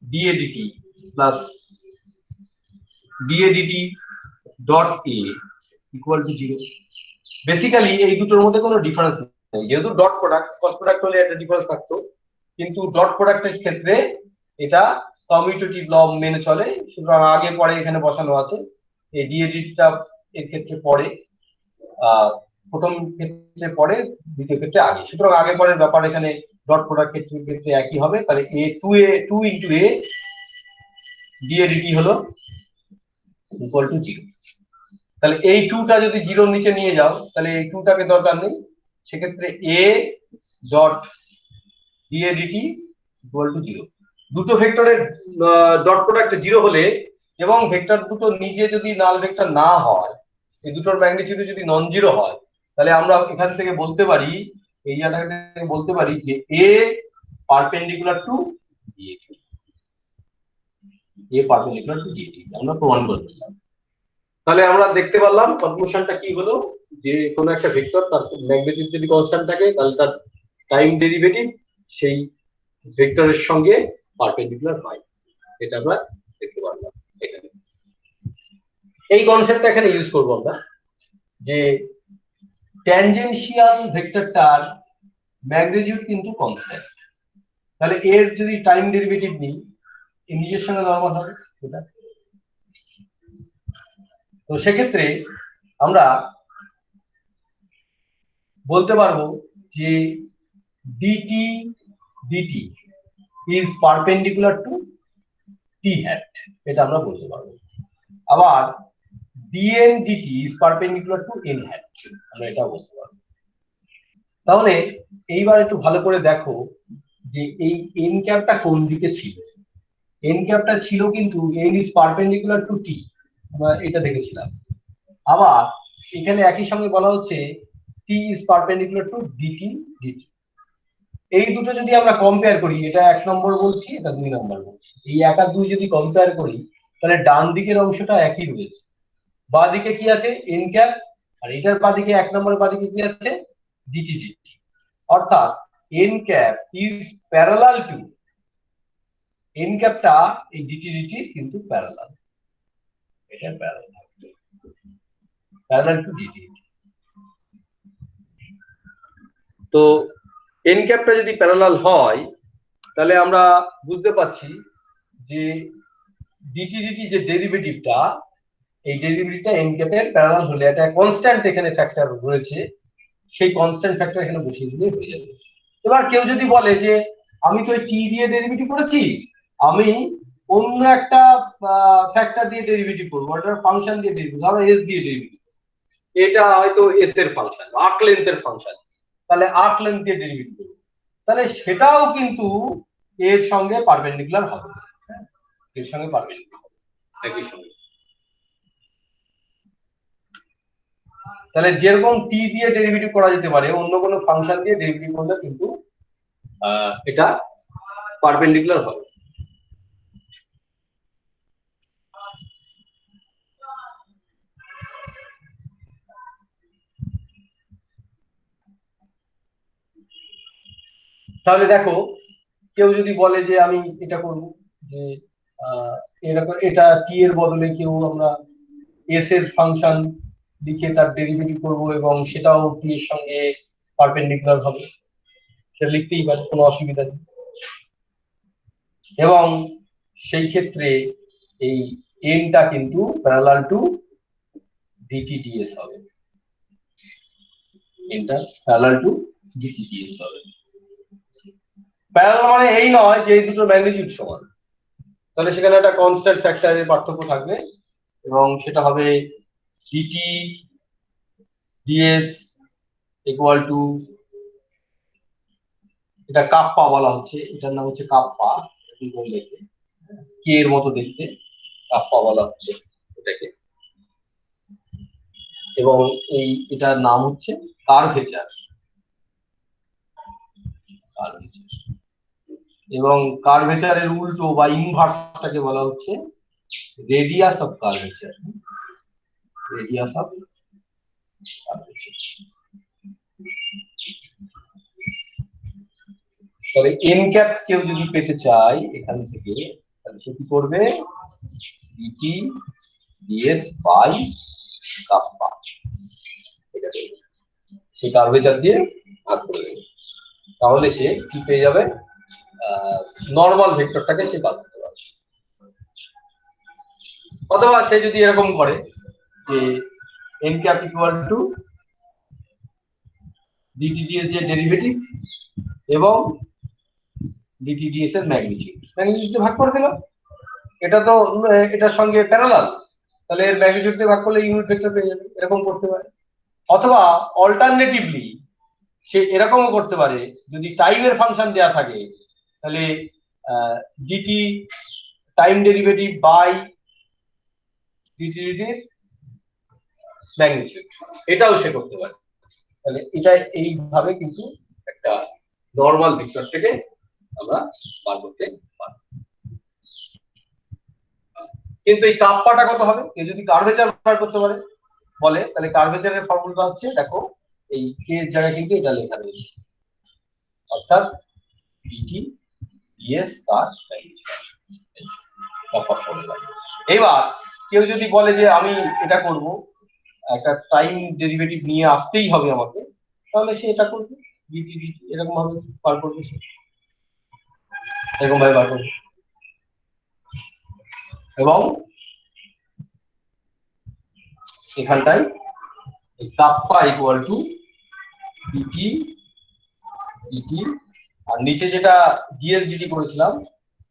dA dt plus dA dt dot A equal to 0। Basically এই দুটোর মধ্যে কোনো ডিফারেন্স নেই, যেহেতু ডট প্রোডাক্ট, ক্রস প্রোডাক্ট হলে একটা ডিফারেন্স থাকতো, কিন্তু ডট প্রোডাক্টের ক্ষেত্রে এটা কমিউটেটিভ ল মেনে চলে, সুতরাং আগে পরে এখানে বসানো আছে। এই dA dt টা এর ক্ষেত্রে পরে, প্রথম ক্ষেত্রে পরে, দ্বিতীয় ক্ষেত্রে আগে, সুতরাং আগে পরের ব্যাপার এখানে ডট প্রোডাক্ট ক্ষেত্রে একই হবে। তাহলে টু ইন্টু এ dA dt হলো ইকুয়াল টু 0। তাহলে এই 2টা যদি 0 নিচে নিয়ে যাও তাহলে এই 2টাকে দরকার নেই, সেক্ষেত্রে A dot dA dt equal to 0। দুটো ভেক্টরের ডট প্রোডাক্ট 0 হলে এবং ভেক্টর দুটো নিজে যদি নাল ভেক্টর না হয়, এই দুটোর ম্যাগনিটিউড যদি নন জিরো হয়, তাহলে আমরা এখান থেকে বলতে পারি, এই জায়গা থেকে বলতে পারি যে A perpendicular to dA, A perpendicular to dA আমরা প্রমাণ করলাম। তাহলে আমরা দেখতে পারলাম কনক্লুশনটা কি হলো, যে কোনো একটা ভেক্টর তার ম্যাগনিটিউড যদি কনস্ট্যান্ট থাকে তাহলে তার টাইম ডেরিভেটিভ সেই ভেক্টরের সঙ্গে পারপেন্ডিকুলার হয়, এটা আমরা দেখতে পারলাম এখানে। এই কনসেপ্টটা এখানে ইউজ করব আমরা, যে ট্যানজেনশিয়াল ভেক্টরটার ম্যাগনিটিউড কিন্তু কনস্ট্যান্ট, তাহলে এর যদি টাইম ডেরিভেটিভ নিই এর নিজের সঙ্গে নরমাল হবে এটা। তো সেক্ষেত্রে আমরা বলতে পারবো যে dt dt is perpendicular to t hat, এটা আমরা বলতে পারবো। আবার dn dt is perpendicular to n hat, আমরা এটা বলতে পারবো। তাহলে এইবার একটু ভালো করে দেখো যে এই n ক্যাপটা কোন দিকে ছিল। n ক্যাপটা ছিল কিন্তু n is perpendicular to t, আমরা এটা দেখেছিলাম। আবার এখানে একই সঙ্গে বলা হচ্ছে t is perpendicular to dt dt। এই দুটো যদি আমরা কম্পেয়ার করি, এটা 1 নম্বর বলছি, এটা 2 নম্বর বলছি, এই 1 আর 2 যদি কম্পেয়ার করি তাহলে ডান দিকের অংশটা একই রয়েছে, বাঁ দিকে কি আছে? n ক্যাপ, আর এটার বাঁ দিকে 1 নম্বরের বাঁ দিকে কি আছে? dt dt। অর্থাৎ n cap is parallel two, n ক্যাপটা এই dt dt কিন্তু প্যারালাল, এটা প্যারালাল টু dt। তো n ক্যাপটা যদি প্যারালাল হয় তাহলে আমরা বুঝতে পারছি যে dt dt যে ডেরিভেটিভটা, এই ডেরিভেটিভটা n ক্যাপের প্যারালাল হলে একটা কনস্ট্যান্ট এখানে ফ্যাক্টর রয়েছে, সেই কনস্ট্যান্ট ফ্যাক্টর এখানে বসিয়ে দিলে হয়ে যাবে। এবার কেউ যদি বলে যে আমি তো টি দিয়ে ডেরিভেটিভ করেছি, আমি অন্য একটা ফ্যাক্টর দিয়ে ডেরিভেটিভ করবো, একটা ফাংশন দিয়ে ডেরিভেটিভ, ধরো এস দিয়ে ডেরিভেটিভ, এটা হয়তো এস এর ফাংশন, আর্ক লেন্থের ফাংশন, তাহলে আর্ক লেন্থ দিয়ে ডেরিভেটিভ করবো, তাহলে সেটাও কিন্তু এর সঙ্গে পারপেন্ডিকুলার হবে, হ্যাঁ, এর সঙ্গে পারপেন্ডিকুলার হবে একই সঙ্গে। তাহলে যেরকম টি দিয়ে ডেরিভেটিভ করা যেতে পারে, অন্য কোনো ফাংশন দিয়ে ডেরিভেটিভ করলে কিন্তু এটা পারপেন্ডিকুলার হবে। তাহলে দেখো, কেউ যদি বলে যে আমি এটা করব, যে এরকম এটা টি এর বদলে কেউ আমরা এস এর ফাংশন লিখে তার ডেরিভেটিভ করব এবং সেটাও টি এর সঙ্গে পারপেন্ডিকুলার হবে, সেটা লিখতেই পারে, কোনো অসুবিধা নেই। এবং সেই ক্ষেত্রে এই এনটা কিন্তু প্যারালাল টু ডিটি ডিএস হবে, এনটা প্যারালাল টু ডিটি ডিএস হবে। প্যারালাল মানে এই নয় যে এই দুটো ম্যাগনিটিউড সমান, তাহলে সেখানে একটা কনস্ট্যান্ট ফ্যাক্টরের পার্থক্য থাকবে এবং সেটা হবে ডিটি ডিএস ইকুয়াল টু, এটা কাপ্পা বলা হচ্ছে, এটার নাম হচ্ছে কাপ্পা, লেখে কে এর মতো দেখতে, কাপ্পা বলা হচ্ছে এটাকে, এবং এটার নাম হচ্ছে কার্ভেচার, এবং কার্ভেচারের উল্টো বা ইনভার্সটাকে বলা হচ্ছে radius of curvature, radius of curvature. তাহলে এন ক্যাপ কেউ যদি পেতে চায় এখান থেকে, তাহলে সে কি করবে, ডিটি ডিএস বাই কাপ্পা, এটা দেবে, সে কার্ভেচার দিয়ে ভাগ করে দেবে, তাহলে সে কি পেয়ে যাবে, নর্মাল ভেক্টরটাকে সে বাদ দিতে পারবে। অথবা সে যদি এরকম করে যে N cap equal to DT DS যে ডেরিভেটিভ এবং ডিটি ডিএস এর ম্যাগনিটিউড ভাগ করে দিল, এটা তো এটার সঙ্গে প্যারালাল, তাহলে এর ম্যাগনিটিউড দিয়ে ভাগ করলে ইউনিট ভেক্টর পেয়ে যাবে, এরকম করতে পারে। অথবা অল্টারনেটিভলি সে এরকমও করতে পারে, যদি টাইমের ফাংশন দেয়া থাকে তাহলে DT time derivative by DT ডিটির ম্যাগনিটিউড, এটাও সে করতে পারে। তাহলে এটা এইভাবে কিন্তু একটা নর্মাল ভেক্টর থেকে আমরা বার করতে পারি। কিন্তু এই কাপ্পাটা কত হবে, কেউ যদি কার্ভেচার বার করতে পারে বলে, তাহলে কার্ভেচারের ফর্মুলাটা হচ্ছে, দেখো এই কে এর জায়গায় কিন্তু এটা লেখা রয়েছে, অর্থাৎ ডিটি ডিএস তার কাপ্পা ফর্মুলা। এবার কেউ যদি বলে যে আমি এটা করব, একটা টাইম ডেরিভেটিভ নিয়ে আসতেই হবে আমাকে, তাহলে সে এটা করবে, ডিটি ডিটি এরকম ভাবে বার করবে, সে এরকম ভাবে বার করবে। এবং এখানটায় kappa equal to DT DT, আর নিচে যেটা ডিএস ডিটি করেছিলাম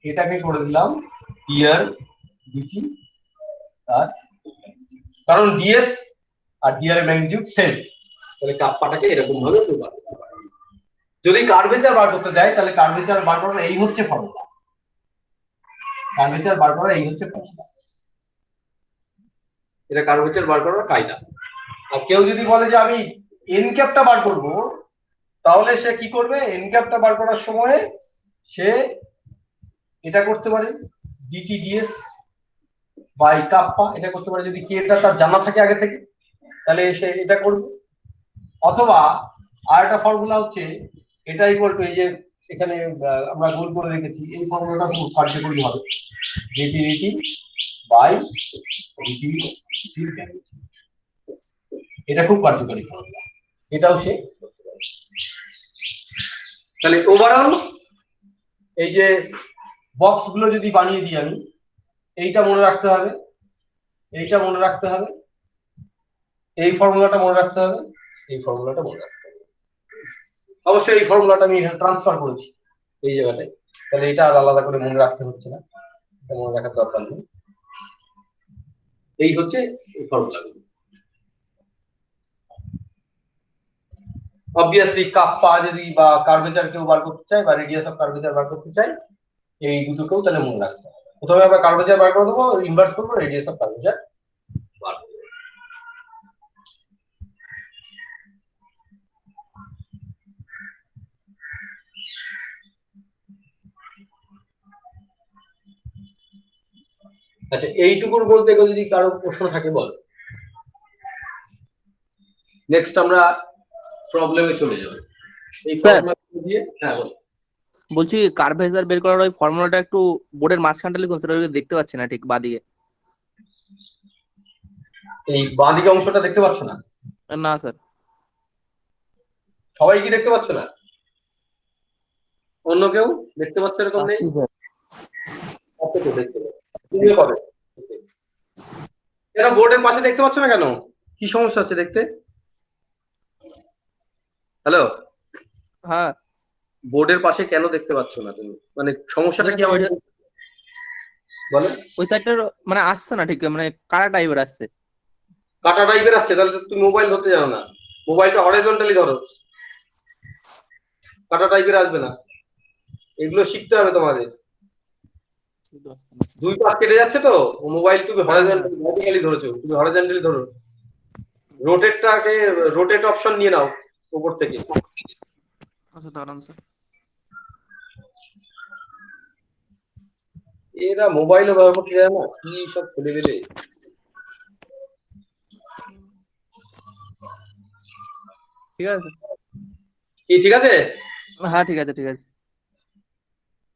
এটাকে করে দিলাম ডিআর ডিটি, আর কারণ ডিএস আর ডিআর এর ম্যাগনিটিউড সেম, তাহলে কাপ্পাটাকে এরকম ভাবে বার করতে পারি। যদি কার্ভেচার বার করতে দেয় তাহলে কার্ভেচার বার করার এই হচ্ছে ফর্মুলা, কার্ভেচার বার করার এই হচ্ছে ফর্মুলা, এটা কার্ভেচার বার করার কায়দা। আর কেউ যদি বলে যে আমি এন ক্যাপটা বার করব, তাহলে সে কি করবে, এন ক্যাপটা বার করার সময় সে এটা করতে পারে ডিটি ডিএস বাই কাপ্পা, এটা করতে পারে যদি কেটা তার জানা থাকে আগে থেকে, তাহলে সে এটা করবে। অথবা আর একটা ফর্মুলা হচ্ছে, এটা ইকুয়াল টু, এই যে এখানে আমরা গোল করে রেখেছি, এই ফর্মুলাটা খুব কার্যকরী হবে, DT DT by DT DT, এটা খুব কার্যকরী ফর্মুলা, এটাও সে করতে পারে। তাহলে ওভারঅল এই যে বক্স গুলো যদি বানিয়ে দিই আমি, এইটা মনে রাখতে হবে, এইটা মনে রাখতে হবে, এই ফর্মুলাটা মনে রাখতে হবে, এই ফর্মুলাটা মনে রাখতে হবে। অবশ্যই এই ফর্মুলাটা আমি এখানে ট্রান্সফার করেছি, এই জায়গাটায়। তাহলে এটা আর আলাদা করে মনে রাখতে হচ্ছে না, এটা মনে রাখার দরকার নেই। এই হচ্ছে এই ফর্মুলাগুলো। অবভিয়াসলি কাপ্পা যদি বা কার্ভেচার কেউ বার করতে চায় বা রেডিয়াস অফ কার্ভেচার বার করতে চায়, এই দুটোকেও তাহলে মনে রাখতে হবে। প্রথমে আমরা কার্ভেচার বার করে দেবো, ইনভার্স করবো, রেডিয়াস অফ কার্ভেচার বার করবো। আচ্ছা, এইটুকুর মধ্যে যদি কারো প্রশ্ন থাকে বল। নেক্সট আমরা প্রবলেমে চলে যাব। এই ফর্মুলা দিয়ে, হ্যাঁ বল। বলছি কার্ভেচার বের করার ওই ফর্মুলাটা একটু বোর্ডের মাঝখানটা লিখুন, সেটা দেখতে পাচ্ছি না ঠিক বাদিকে। এই বাঁদিকে অংশটা দেখতে পাচ্ছ না? না স্যার। সবাই কি দেখতে পাচ্ছ না? অন্য কেউ দেখতে পাচ্ছে এরকম নেই? আচ্ছা, তো দেখতে পাচ্ছ, তুমিও পাবে। এরা বোর্ডের পাশে দেখতে পাচ্ছ না কেন? কি সমস্যা হচ্ছে দেখতে? হ্যালো, হ্যাঁ বোর্ডের পাশে কেন দেখতে পাচ্ছ না তুমি? মানে সমস্যাটা কি আমাকে বলো। ওই সাইডটার মানে আসছে না ঠিক, মানে কারা টাইপের আসছে। কাটা টাইপের আসছে? তাহলে তো তুমি মোবাইল ধরতে জানো না। মোবাইলটা হরাইজন্টালি ধরো, কাটা টাইপের আসবে না। এগুলো শিখতে হবে তোমাদের। দুই পাশ কেটে যাচ্ছে তো, মোবাইল তুমি হরাইজন্টালি ভার্টিক্যালি ধরেছো, তুমি হরাইজন্টালি ধরো। রোটেটটাকে রোটেট অপশন নিয়ে নাও উপর থেকে। আচ্ছা দাঁড়ান স্যার। এরা মোবাইলও ব্যবহার করতে যায় না, কি সব খুলে গেলে। ঠিক আছে। কি ঠিক আছে? হ্যাঁ ঠিক আছে ঠিক আছে।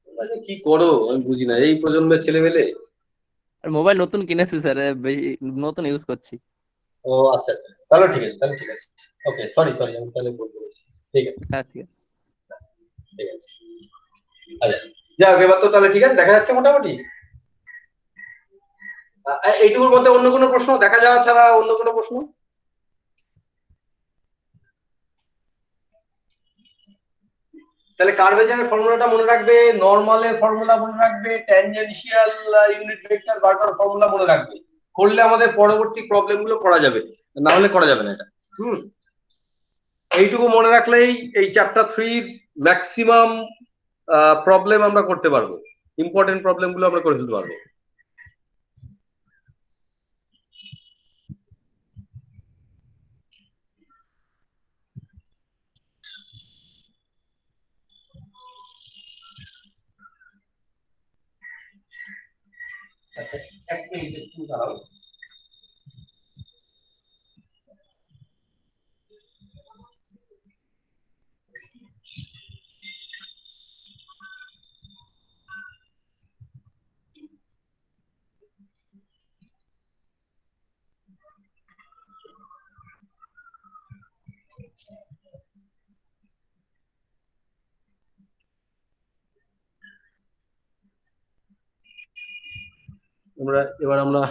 তোমরা যে কি করো আমি বুঝি না, এই প্রজন্মের ছেলে মেলে। আর মোবাইল নতুন কিনেছি স্যার, বেশি নতুন ইউজ করছি। ও আচ্ছা আচ্ছা, তাহলে ঠিক আছে, তাহলে ঠিক আছে। ওকে, সরি সরি, আমি তাহলে বলতে বলছি। ঠিক আছে, হ্যাঁ ঠিক আছে। ঠিক আছে। আচ্ছা, যাক এবার তো তাহলে ঠিক আছে, দেখা যাচ্ছে মোটামুটি। এইটুকুর মধ্যে অন্য কোনো প্রশ্ন দেখা যাওয়া ছাড়া অন্য কোনো প্রশ্ন? তাহলে কার্ভেচারের ফর্মুলাটা মনে রাখবে, নরমালের ফর্মুলা মনে রাখবে, ট্যানজেনশিয়াল ইউনিট ভেক্টর বার করার ফর্মুলা মনে রাখবে। করলে আমাদের পরবর্তী প্রবলেম গুলো করা যাবে, না হলে করা যাবে না এটা। এইটুকু মনে রাখলেই এই চ্যাপ্টার 3 ম্যাক্সিমাম প্রবলেম আমরা করতে পারবো, ইম্পর্টেন্ট প্রবলেম গুলো আমরা করে ফেলতে পারবো। আচ্ছা, এক মিনিট একটু দাঁড়াও। এবার আমরা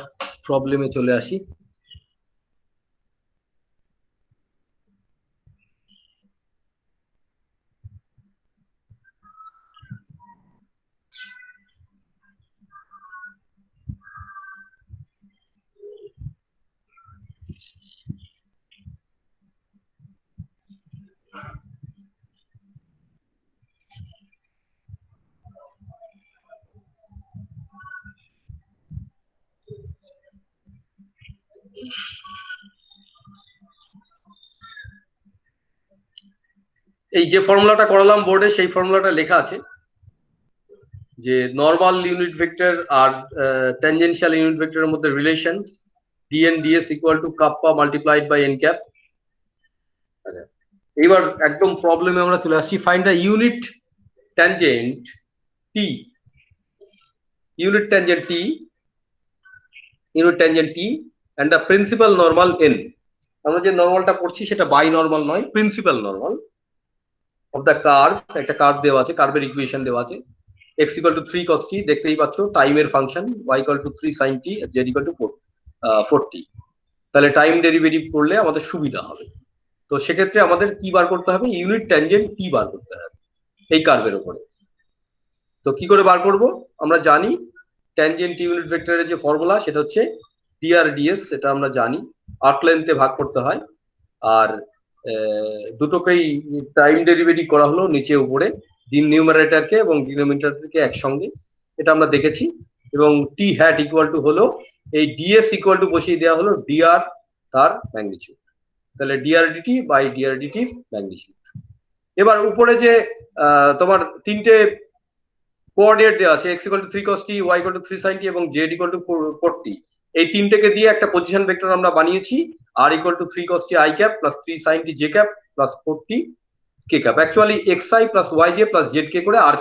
প্রবলেমে চলে আসি। এই যে ফর্মুলাটা করালাম বোর্ডে, সেই ফর্মুলাটা লেখা আছে যে নরমাল ইউনিট ভেক্টর আর ট্যানজেনশিয়াল ইউনিট ভেক্টরের মধ্যে relation dn ds equal to kappa multiplied by n cap. এবার একদম প্রবলেমে আমরা চলে আসছি। Find the unit tangent t, unit tangent t, unit tangent t and the principal normal n। আমরা যে নরমালটা পড়ছি সেটা বাই নরমাল নয়, principal normal of the curve. একটা কার্ভ দেওয়া আছে, কার্ভের ইকুয়েশন দেওয়া আছে। x equal to 3 cos t, দেখতেই পাচ্ছ টাইমের function, y equal to 3 sin t, z equal to 4t। তাহলে টাইম ডেরিভেটিভ করলে আমাদের সুবিধা হবে। তো সেক্ষেত্রে আমাদের কি বার করতে হবে? ইউনিট ট্যানজেন্ট t বার করতে হবে এই কার্ভের উপরে। তো কি করে বার করব? আমরা জানি ট্যানজেন্ট ইউনিট ভেক্টরের যে ফর্মুলা সেটা হচ্ছে ডিআরডিএস, সেটা আমরা জানি আর্ক লেন্থে ভাগ করতে হয়। আর দুটোকেই টাইম ডেরিভেটিভ করা হলো নিচে উপরে, নিউমারেটরকে এবং ডিনোমিনেটরকে একসঙ্গে, এটা আমরা দেখেছি। এবং টি হ্যাট ইকুয়াল টু হলো এই ডিএস ইকুয়াল টু বসিয়ে দেওয়া হলো ডিআর তার ম্যাগনিটিউড, তাহলে ডিআরডিটি বাই ডিআরডিটির ম্যাগনিটিউড। এবার উপরে যে তোমার তিনটে কোঅর্ডিনেট দেওয়া আছে, x equal to 3 cos t, y equal to 3 sin t এবং z ইকুয়াল টু 4t, এই তিনটেকে দিয়ে একটা পজিশন ভেক্টর আমরা বানিয়েছি, r equal to 3 cos t i cap plus 3 sin t j cap plus 4t k cap. Actually xi plus yj plus zk করে r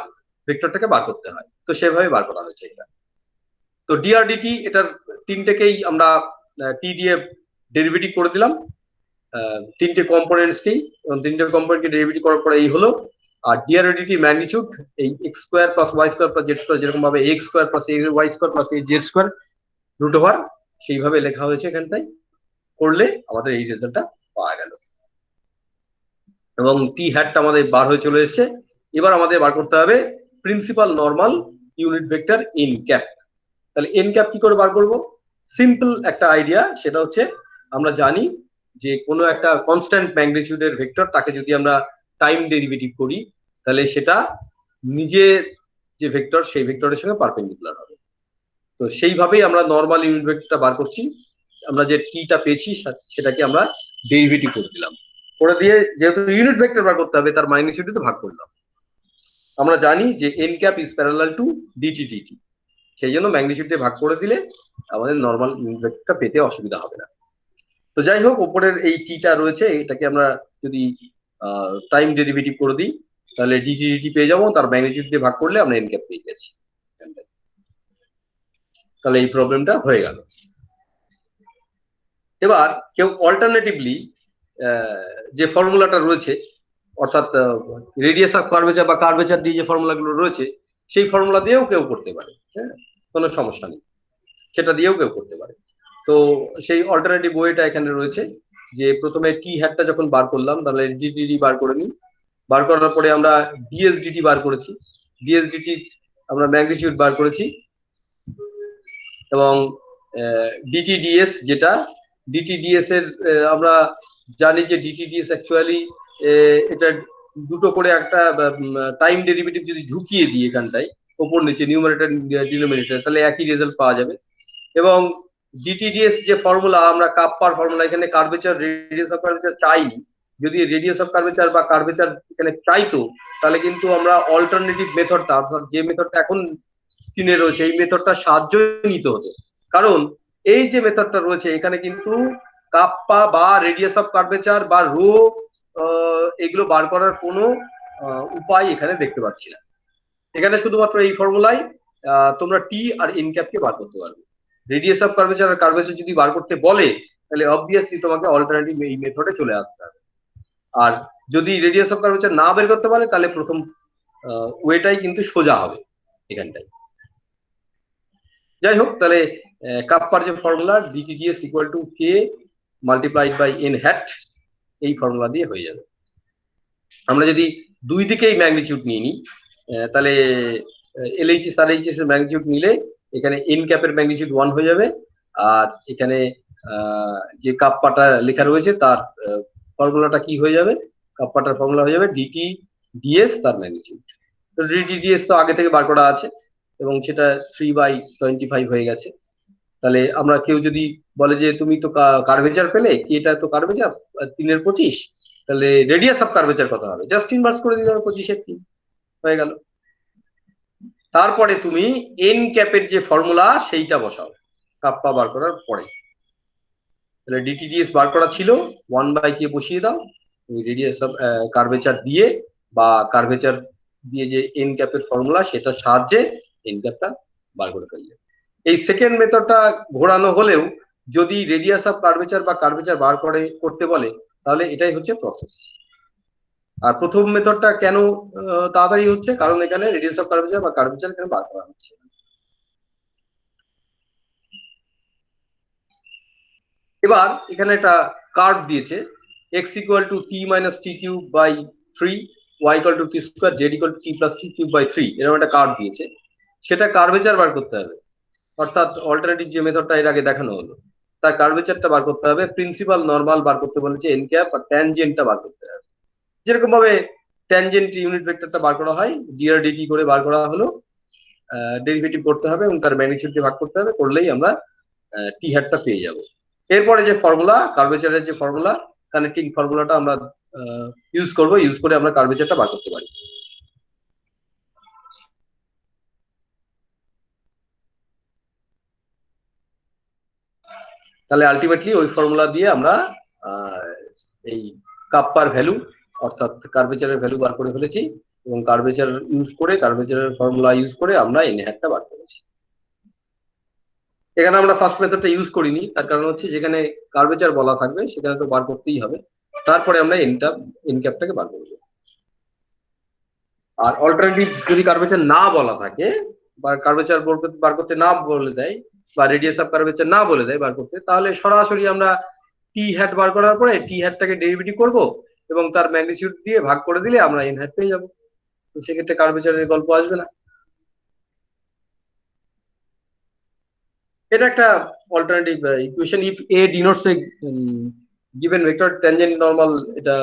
ভেক্টরটাকে বার করতে হয়, তো সেভাবে বার করা হয়েছে এটা। তো drdt এটার তিনটেকেই আমরা t দিয়ে ডেরিভেটিভ করে দিলাম, তিনটে কম্পোনেন্টসকেই, এবং তিনটে কম্পোনেন্টকে ডেরিভেটিভ করার পরে এই হলো। আর ডিআরডিটি ম্যাগনিটিউড এই X square plus Y square plus Z square, যেরকম ভাবে X square plus Y square plus Z square root over, সেইভাবে লেখা হয়েছে এখানটায়, করলে আমাদের এই রেজাল্টটা পাওয়া গেল। এবং টি হ্যাটটা আমাদের বার হয়ে চলে এসেছে। এবার আমাদের বার করতে হবে principal normal unit vector N cap. তাহলে এন ক্যাপ কি করে বার করব? সিম্পল একটা আইডিয়া, সেটা হচ্ছে আমরা জানি যে কোনো একটা কনস্ট্যান্ট ম্যাগনিটিউডের ভেক্টর, তাকে যদি আমরা টাইম ডেরিভেটিভ করি তাহলে সেটা নিজে যে ভেক্টর সেই ভেক্টরের সঙ্গে পারপেন্ডিকুলার হবে। তো সেইভাবেই আমরা নর্মাল ইউনিট ভেক্টরটা বার করছি। আমরা যে টিটা পেয়েছি সেটাকে আমরা ডেরিভেটিভ করে দিলাম, করে দিয়ে যেহেতু ইউনিট ভেক্টর বার করতে হবে তার ম্যাগনিটিউডে ভাগ করলাম। আমরা জানি যে N cap is parallel to DT DT, সেই জন্য ম্যাগনিটিউড দিয়ে ভাগ করে দিলে আমাদের নর্মাল ইউনিট ভেক্টরটা পেতে অসুবিধা হবে না। তো যাই হোক, উপরের এই টিটা রয়েছে, এটাকে আমরা যদি টাইম ডেরিভেটিভ করে দিই তাহলে ডিটি ডিটি পেয়ে যাবো, তার ম্যাগনিটিউড দিয়ে ভাগ করলে আমরা এন ক্যাপ পেয়ে গেছি। তাহলে এই প্রবলেমটা হয়ে গেল। এবার কেউ অল্টারনেটিভলি যে ফর্মুলাটা রয়েছে, অর্থাৎ রেডিয়াস অফ কার্ভেচার বা কার্ভেচার দিয়ে যে ফর্মুলাগুলো রয়েছে সেই ফর্মুলা দিয়েও কেউ করতে পারে, হ্যাঁ, কোনো সমস্যা নেই, সেটা দিয়েও কেউ করতে পারে। তো সেই অল্টারনেটিভ ওয়েটা এখানে রয়েছে, যে প্রথমে টি হ্যাটটা যখন বার করলাম তাহলে ডিটি বার করে নিই, বার করার পরে আমরা ডিএসডিটি বার করেছি, ডিএসডিটি আমরা ম্যাগনিটিউড বার করেছি, এবং ডিটিডিএস যেটা ডিটিডিএস এর আমরা জানি যে ডিটিডিএস অ্যাকচুয়ালি এটা দুটো করে একটা টাইম ডেরিভেটিভ যদি ঝুঁকিয়ে দিই এখানটায় ওপর নিচে নিউমারেটর ডিনোমিনেটর, তাহলে একই রেজাল্ট পাওয়া যাবে। এবং ডিটিডিএস যে ফর্মুলা, আমরা কাপ্পার ফর্মুলা, এখানে কার্ভেচার রেডিয়াস অফ কার্ভেচার চাইনি, যদি রেডিয়াস অফ কার্ভেচার বা কার্ভেচার এখানে চাইতো তাহলে কিন্তু আমরা অল্টারনেটিভ মেথডটা, অর্থাৎ যে মেথডটা এখন স্ক্রিনে রয়েছে এই মেথডটা সাহায্য নিতে হতো। কারণ এই যে মেথডটা রয়েছে এখানে কিন্তু কাপ্পা বা রেডিয়াস অফ কার্ভেচার বা রো এগুলো বার করার কোনো উপায় এখানে দেখতে পাচ্ছি না। এখানে শুধুমাত্র এই ফর্মুলায় তোমরা টি আর এন ক্যাপকে বার করতে পারবে। রেডিয়াস অফ কার্ভেচার আর কার্ভেচার যদি বার করতে বলে তাহলে অবভিয়াসলি তোমাকে অল্টারনেটিভ এই মেথডে চলে আসতে হবে। আর যদি রেডিয়াস অফ কার্ভেচার না বের করতে পারে তাহলে প্রথম ওয়েটাই কিন্তু সোজা হবে এখানটায়। যাই হোক, তাহলে কাপ্পার যে formula DT DS equal to K multiplied by N hat, এই ফর্মুলা দিয়ে হয়ে যাবে। আমরা যদি দুই দিকেই ম্যাগনিটিউড নিয়ে নিই তাহলে এলএইচএস আর এইচএস এর ম্যাগনিটিউড নিলে এখানে এন ক্যাপের ম্যাগনিটিউড 1 হয়ে যাবে, আর এখানে যে কাপ্পাটা লেখা রয়েছে তার ফর্মুলাটা কি হয়ে যাবে? কাপ্পাটার ফর্মুলা হয়ে যাবে ডিটি ডিএস তার ম্যাগনিটিউড। তো ডিটি ডিএস তো আগে থেকে বার করা আছে এবং সেটা 3/25 হয়ে গেছে। তাহলে আমরা কেউ যদি বলে যে তুমি তো কার্ভেচার পেলে, কি এটা তো কার্ভেচার 3/25, তাহলে রেডিয়াস অফ কার্ভেচার কত হবে? জাস্ট ইনভার্স করে দিতে হবে 25/3 হয়ে গেল। তারপরে তুমি এন ক্যাপের যে ফর্মুলা সেইটা বসাও কাপ্পা বার করার পরে। তাহলে ডিটিডিএস বার করা ছিল, 1/k বসিয়ে দাও, তুমি রেডিয়াস অফ কার্ভেচার দিয়ে বা কার্ভেচার দিয়ে যে এন ক্যাপের ফর্মুলা সেটার সাহায্যে এন ক্যাপটা বার করে ফেললে। এই সেকেন্ড মেথডটা ঘোরানো হলেও যদি রেডিয়াস অফ কার্ভেচার বা কার্ভেচার বার করতে বলে তাহলে এটাই হচ্ছে প্রসেস। আর প্রথম মেথডটা কেন তাড়াতাড়ি হচ্ছে? কারণ এখানে রেডিয়াস অফ কার্ভেচার বা কার্ভেচার এখানে বার করা হচ্ছে। এবার এখানে একটা কার্ভ দিয়েছে, x equal to t minus t cube by 3, y equal to T square Z equal to T plus T cube by 3 এরকম একটা কার্ভ দিয়েছে, সেটা কার্ভেচার বার করতে হবে। অর্থাৎ অল্টারনেটিভ যে মেথডটা এর আগে দেখানো হলো তার কার্ভেচারটা বার করতে হবে, প্রিন্সিপাল নরমাল বার করতে বলেছে এন ক্যাপ, আর ট্যানজেন্টটা বার করতে হবে। যেরকম ভাবে ট্যানজেন্ট ইউনিট ভেক্টরটা বার করা হয় ডিআর ডিটি করে বার করা হলো, ডেরিভেটিভ করতে হবে এবং তার ম্যাগনিটিউড দিয়ে ভাগ করতে হবে, করলেই আমরা টি হ্যাটটা পেয়ে যাব। এরপরে যে ফর্মুলা কার্ভেচারের যে ফর্মুলা কানেক্টিং ফর্মুলাটা আমরা ইউজ করব, ইউজ করে আমরা কার্ভেচারটা বার করতে পারি। তাহলে আলটিমেটলি ওই ফর্মুলা দিয়ে আমরা এই কাপ্পার ভ্যালু অর্থাৎ কার্ভেচারের ভ্যালু বার করে ফেলেছি এবং কার্ভেচার ইউজ করে কার্ভেচারের ফর্মুলা ইউজ করে আমরা এন হ্যাটটা বার করেছি। এখানে আমরা ফার্স্ট মেথডটা ইউজ করিনি, তার কারণ হচ্ছে যেখানে কার্ভেচার বলা থাকবে সেখানে তো বার করতেই হবে, তারপরে আমরা এন ক্যাপটাকে বার করব। আর অল্টারনেটিভ যদি কার্ভেচার না বলা থাকে বা কার্ভেচার বার করতে না বলে দেয় বা রেডিয়াস অফ কার্ভেচার না বলে দেয় বার করতে, তাহলে সরাসরি আমরা টি হ্যাট বার করার পরে টি হ্যাটটাকে ডেরিভেটিভ করব এবং তার ম্যাগনিটিউড দিয়ে ভাগ করে দিলে আমরা এন হ্যাট পেয়ে যাবো। তো সেক্ষেত্রে কার্ভেচারের গল্প আসবে না। এটা একটা alternative equation. If A denotes a given vector tangent normal, এটা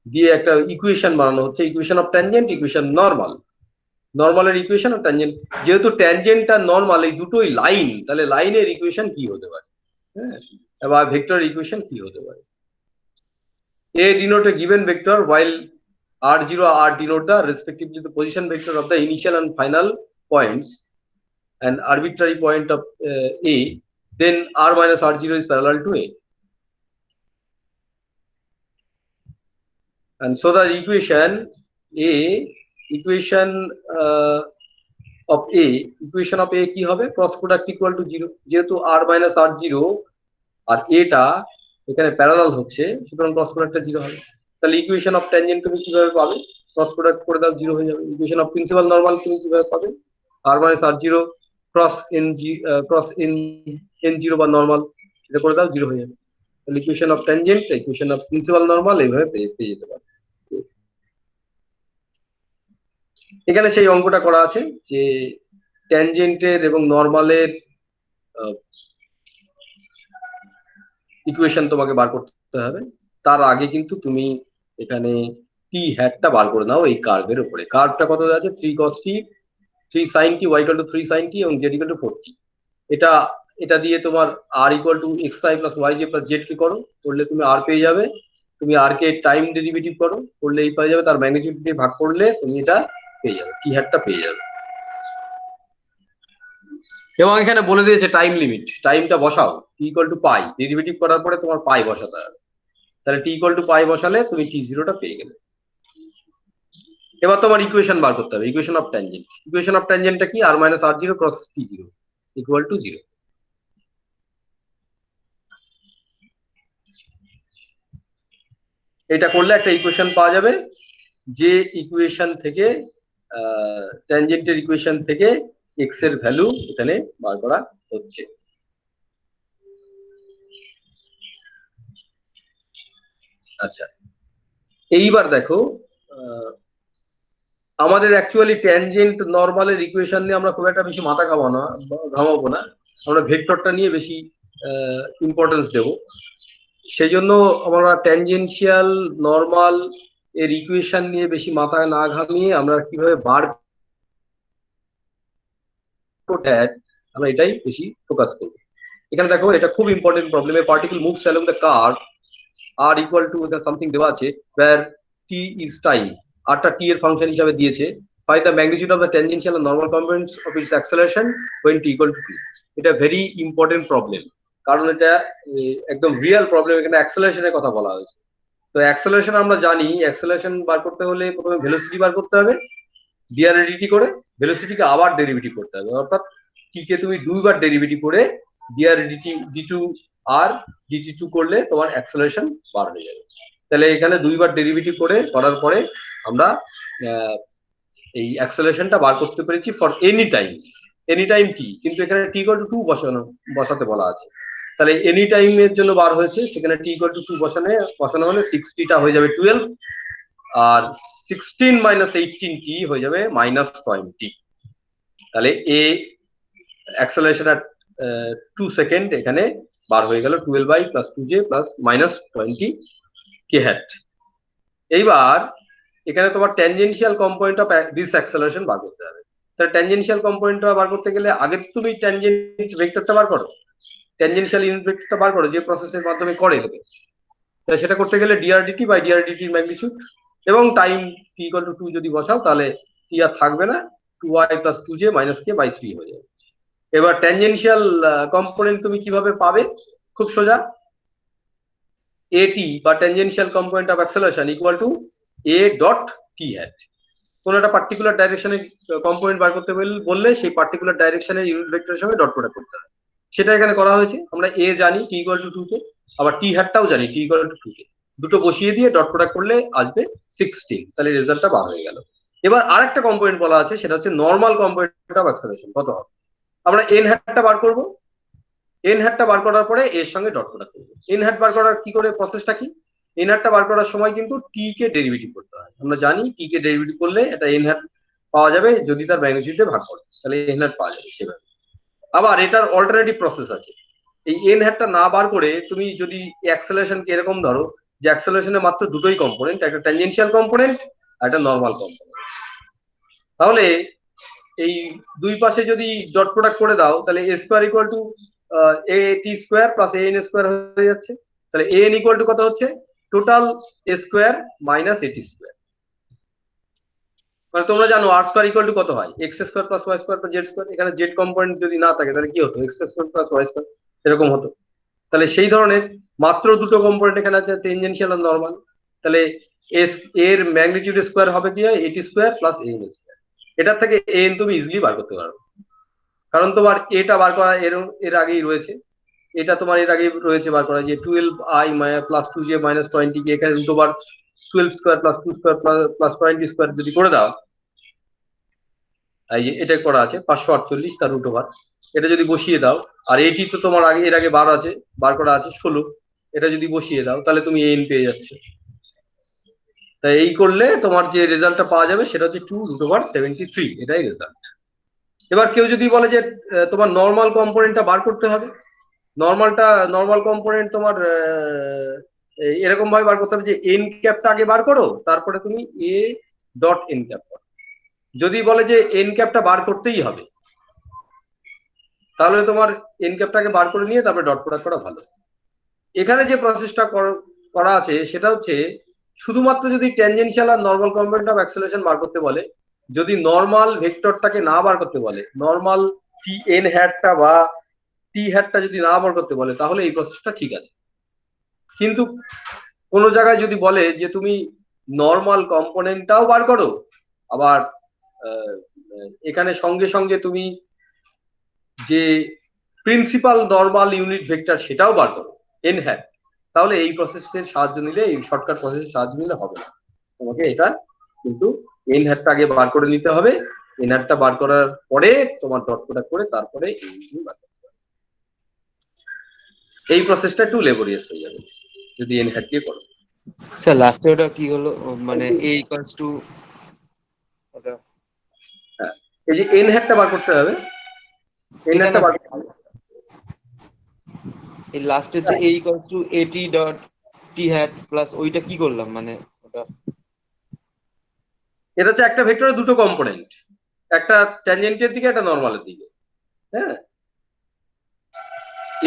দিয়ে একটা ইকুয়েশন বানানো হচ্ছে, equation of tangent, equation normal, নরমালের ইকুয়েশন আর ট্যানজেন্ট। যেহেতু ট্যানজেন্ট আর নরমাল এই দুটোই লাইন, তাহলে লাইনের ইকুয়েশন কি হতে পারে, হ্যাঁ, বা ভেক্টর ইকুয়েশন কি হতে পারে? A denote a given vector while r0 r denote the respectively the position vector of the initial and final points, an arbitrary point of A, then r minus r0 is parallel to A. And so the equation of A কি হবে? Cross product equal to 0, যেহেতু r minus r0 R a টা এখানে parallel হচ্ছে সুতরাং cross প্রোডাক্টটা 0 হবে। তাহলে ইকুয়েশন অফ ট্যানজেন্ট তুমি কিভাবে পাবে? ক্রস প্রোডাক্ট করে দাও 0 হয়ে যাবে। ইকুয়েশন অফ প্রিন্সিপাল নরমাল তুমি কিভাবে পাবে? r minus r0 cross n0 বা নরমাল, এটা করে দাও 0 হয়ে যাবে। তাহলে equation of tangent, equation of principal normal এইভাবে পেয়ে যেতে পারে। এখানে সেই অঙ্কটা করা আছে যে ট্যানজেন্টের এবং নরমালের ইকুয়েশন তোমাকে বার করতে হবে। তার আগে কিন্তু তুমি এখানে টি হ্যাটটা বার করে নাও এই কার্ভের উপরে। কার্ভটা কত আছে? 3 cos t 3 sin t y equal to 3 sin t এবং z equal to 4t। এটা দিয়ে তোমার r equal to xi plus yj plus z কে করো, করলে তুমি r পেয়ে যাবে। তুমি r কে টাইম ডেরিভেটিভ করো, করলে এই পেয়ে যাবে, তার ম্যাগনিটিউড দিয়ে ভাগ করলে তুমি এটা পেয়ে যাবে, টি হ্যাটটা পেয়ে যাবে। এবং এখানে বলে দিয়েছে টাইম লিমিট, টাইমটা বসাও T equal to pi, derivative করার পরে তোমার পাই বসাতে হবে। তাহলে টি ইকুয়াল টু পাই বসালে তুমি টি জিরোটা পেয়ে গেলে। এবার তোমার ইকুয়েশন বার করতে হবে, equation of tangent. Equation of ট্যানজেন্টটা কি? r minus r0 cross T zero equal to 0। এটা করলে একটা ইকুয়েশন পাওয়া যাবে, যে ইকুয়েশন থেকে ট্যানজেন্টের ইকুয়েশন থেকে এক্স এর ভ্যালু এখানে বার করা হচ্ছে। আচ্ছা, এইবার দেখো আমাদের অ্যাকচুয়ালি ট্যানজেন্ট নরমালের ইকুয়েশন নিয়ে আমরা খুব একটা বেশি মাথা ঘামাবো না, আমরা ভেক্টরটা নিয়ে বেশি ইম্পর্টেন্স দেব। সেই জন্য আমরা ট্যানজেনশিয়াল নরমাল এর ইকুয়েশন নিয়ে বেশি মাথা না ঘামিয়ে আমরা কিভাবে বার আমরা এটাই বেশি ফোকাস করবো। এখানে দেখো এটা খুব important problem. A particle moves along the curve r equal to something দেওয়া আছে where t is time, rটা t এর ফাংশন হিসাবে দিয়েছে। find the magnitude of the tangential and normal components of its acceleration when t equal to t। এটা very important problem, কারণ এটা একদম real problem. এখানে অ্যাক্সেলারেশনের কথা বলা হয়েছে। তো অ্যাক্সেলারেশন আমরা জানি, অ্যাক্সেলারেশন বার করতে হলে প্রথমে ভেলোসিটি বার করতে হবে, ডিআরডিটি করে ভেলোসিটিকে আবার ডেরিভেটিভ করতে হবে। অর্থাৎ টি কে তুমি দুইবার ডেরিভেটিভ করে ডিআরডিটি d2 আর dt2 করলে তোমার অ্যাক্সেলারেশন বার হয়ে যাবে। তাহলে এখানে দুইবার ডেরিভেটিভ করার পরে আমরা এই অ্যাক্সেলারেশনটা বার করতে পেরেছি for any time. Any time T, কিন্তু এখানে টি ইকুয়াল টু 2 বসাতে বলা আছে। তাহলে এনি টাইমের জন্য বার হয়েছে, সেখানে টি ইকুয়াল টু 2 বসানো মানে 60টা হয়ে যাবে 12, আর 16 মাইনাস 18t হয়ে যাবে -20। তাহলে এ অ্যাক্সেলারেশন এট 2 সেকেন্ড এখানে বার হয়ে গেল 12i প্লাস 2j প্লাস -20 কে হ্যাট। এইবার এখানে তোমার tangential component of this acceleration বার করতে হবে। তাহলে ট্যানজেনশিয়াল কম্পোনেন্টটা বার করতে গেলে আগে তো তুমি ট্যানজেন্ট ভেক্টরটা বার করো, ট্যানজেনশিয়াল ইউনিট ভেক্টরটা বার করো যে প্রসেসের মাধ্যমে করে দেবে। তাহলে সেটা করতে গেলে ডিআরডিটি বাই ডিআরডিটির ম্যাগনিটিউড এবং টাইম t = 2 যদি বসাও তাহলে t আর থাকবে না, 2i plus 2j minus k by 3 হয়ে যাবে। এবার ট্যানজেনশিয়াল কম্পোনেন্ট তুমি কিভাবে পাবে? খুব সোজা, এটি বা tangential component of acceleration equal to a dot t hat. কোন একটা পার্টিকুলার ডাইরেকশনে কম্পোনেন্ট বার করতে বললে সেই পার্টিকুলার ডাইরেকশনের ইউনিট ভেক্টরের সঙ্গে ডট প্রোডাক্ট করতে হবে। সেটা এখানে করা হয়েছে। আমরা a জানি t = 2 কে, আবার t হ্যাটটাও জানি t = 2 কে। দুটো বসিয়ে দিয়ে ডট প্রোডাক্ট করলে আসবে 16। তাহলে রেজাল্টটা বার হয়ে গেল। এবার আরেকটা কম্পোনেন্ট বলা আছে, সেটা হচ্ছে নর্মাল কম্পোনেন্ট অফ অ্যাক্সেলারেশন কত হবে। আমরা n হ্যাটটা বার করব, n হ্যাটটা বার করার পরে এর সঙ্গে ডট প্রোডাক্ট করব। n হ্যাট বার করার কি করে প্রসেসটা কি? n হ্যাটটা বার করার সময় কিন্তু t কে ডেরিভেটিভ করতে হয়। আমরা জানি t কে ডেরিভেটিভ করলে এটা n হ্যাট পাওয়া যাবে, যদি তার ম্যাগনিটিউডে ভাগ করে তাহলে n হ্যাট পাওয়া যাবে সেভাবে। আবার এটার অল্টারনেটিভ প্রসেস আছে। এই n হ্যাটটা না বার করে তুমি যদি অ্যাক্সেলারেশনকে এরকম ধরো যে অ্যাক্সেলারেশনে মাত্র দুটোই কম্পোনেন্ট, একটা ট্যানজেনশিয়াল কম্পোনেন্ট আর একটা নর্মাল কম্পোনেন্ট, তাহলে এই দুই পাশে যদি ডট প্রোডাক্ট করে দাও তাহলে a square equal to a t square plus a n square হয়ে যাচ্ছে। তাহলে a n ইকুয়াল টু কত হচ্ছে? Total a square minus a t square. মানে তোমরা জানো আর স্কোয়ার ইকুয়াল টু কত হয়? X square plus Y square plus Z square. এখানে জেড কম্পোনেন্ট যদি না থাকে তাহলে কি হতো? X square plus Y square এরকম হতো। তাহলে সেই ধরনের মাত্র দুটো কম্পোনেন্ট এখানে আছে, টেনজেনশিয়াল আর নর্মাল। তাহলে এর ম্যাগনিটিউড স্কোয়ার হবে কি হয়? এটি স্কোয়ার প্লাস এন স্কোয়ার। এটার থেকে এন তুমি ইজিলি বার করতে পারো, কারণ তোমার এটা বার করা এর আগেই রয়েছে। এটা তোমার এর আগেই রয়েছে বার করা, যে 12i প্লাস 2j মাইনাস 20 কে এখানে দুটোবার 12 square plus 2 square plus 20 square যদি করে দাও, এই যে এটা করা আছে 548 তার রুট ওভার, এটা যদি বসিয়ে দাও, আর এটি তো তোমার আগে এর আগে বার করা আছে 16, এটা যদি বসিয়ে দাও তাহলে তুমি এন পেয়ে যাচ্ছে। তাই এই করলে তোমার যে রেজাল্টটা পাওয়া যাবে সেটা হচ্ছে 2√73, এটাই রেজাল্ট। এবার কেউ যদি বলে যে তোমার নর্মাল কম্পোনেন্টটা বার করতে হবে, নর্মাল কম্পোনেন্ট তোমার এরকম ভাবে বার করতে হবে যে এন ক্যাপটা আগে বার করো, তারপরে তুমি এ ডট এন ক্যাপ করো। যদি বলে যে এন ক্যাপটা বার করতেই হবে, তাহলে তোমার এন ক্যাপটাকে বার করে নিয়ে তারপরে ডট প্রোডাক্ট করা ভালো। এখানে যে প্রসেসটা করা আছে সেটা হচ্ছে শুধুমাত্র যদি ট্যানজেনশিয়াল আর নর্মাল কম্পোনেন্ট অফ অ্যাক্সেলারেশন বার করতে বলে, যদি নর্মাল ভেক্টরটাকে না বার করতে বলে, নর্মাল টি এন হ্যাটটা বা টি হ্যাটটা যদি না বার করতে বলে, তাহলে এই প্রসেসটা ঠিক আছে। কিন্তু কোনো জায়গায় যদি বলে যে তুমি নর্মাল কম্পোনেন্টটাও বার করো, আবার এখানে সঙ্গে সঙ্গে তুমি যে প্রিন্সিপাল নর্মাল ইউনিট ভেক্টর সেটাও বার করো এন হ্যাট, তাহলে এই প্রসেসের সাহায্য নিলে, এই শর্টকাট প্রসেসের সাহায্য নিলে হবে না। তোমাকে এটা কিন্তু এন হ্যাটটা আগে বার করে নিতে হবে। এন হ্যাটটা বার করার পরে তোমার ডট প্রোডাক্ট করে তারপরে বার করতে হবে। এই প্রসেসটা একটু লেবোরিয়াস হয়ে যাবে যদি এন হ্যাট দিয়ে করো। স্যার লাস্টে ওটা কি হলো, মানে a ইকুয়ালস টু ওটা হ্যাঁ, এই যে এন হ্যাটটা বার করতে হবে, এন এটা হ্যাটটা না বার স্যার, এই লাস্টে যে a equals to at dot t hat plus ওইটা কি করলাম, মানে ওটা এটা হচ্ছে একটা ভেক্টরের দুটো কম্পোনেন্ট, একটা ট্যানজেন্টের দিকে একটা নর্মালের দিকে। হ্যাঁ,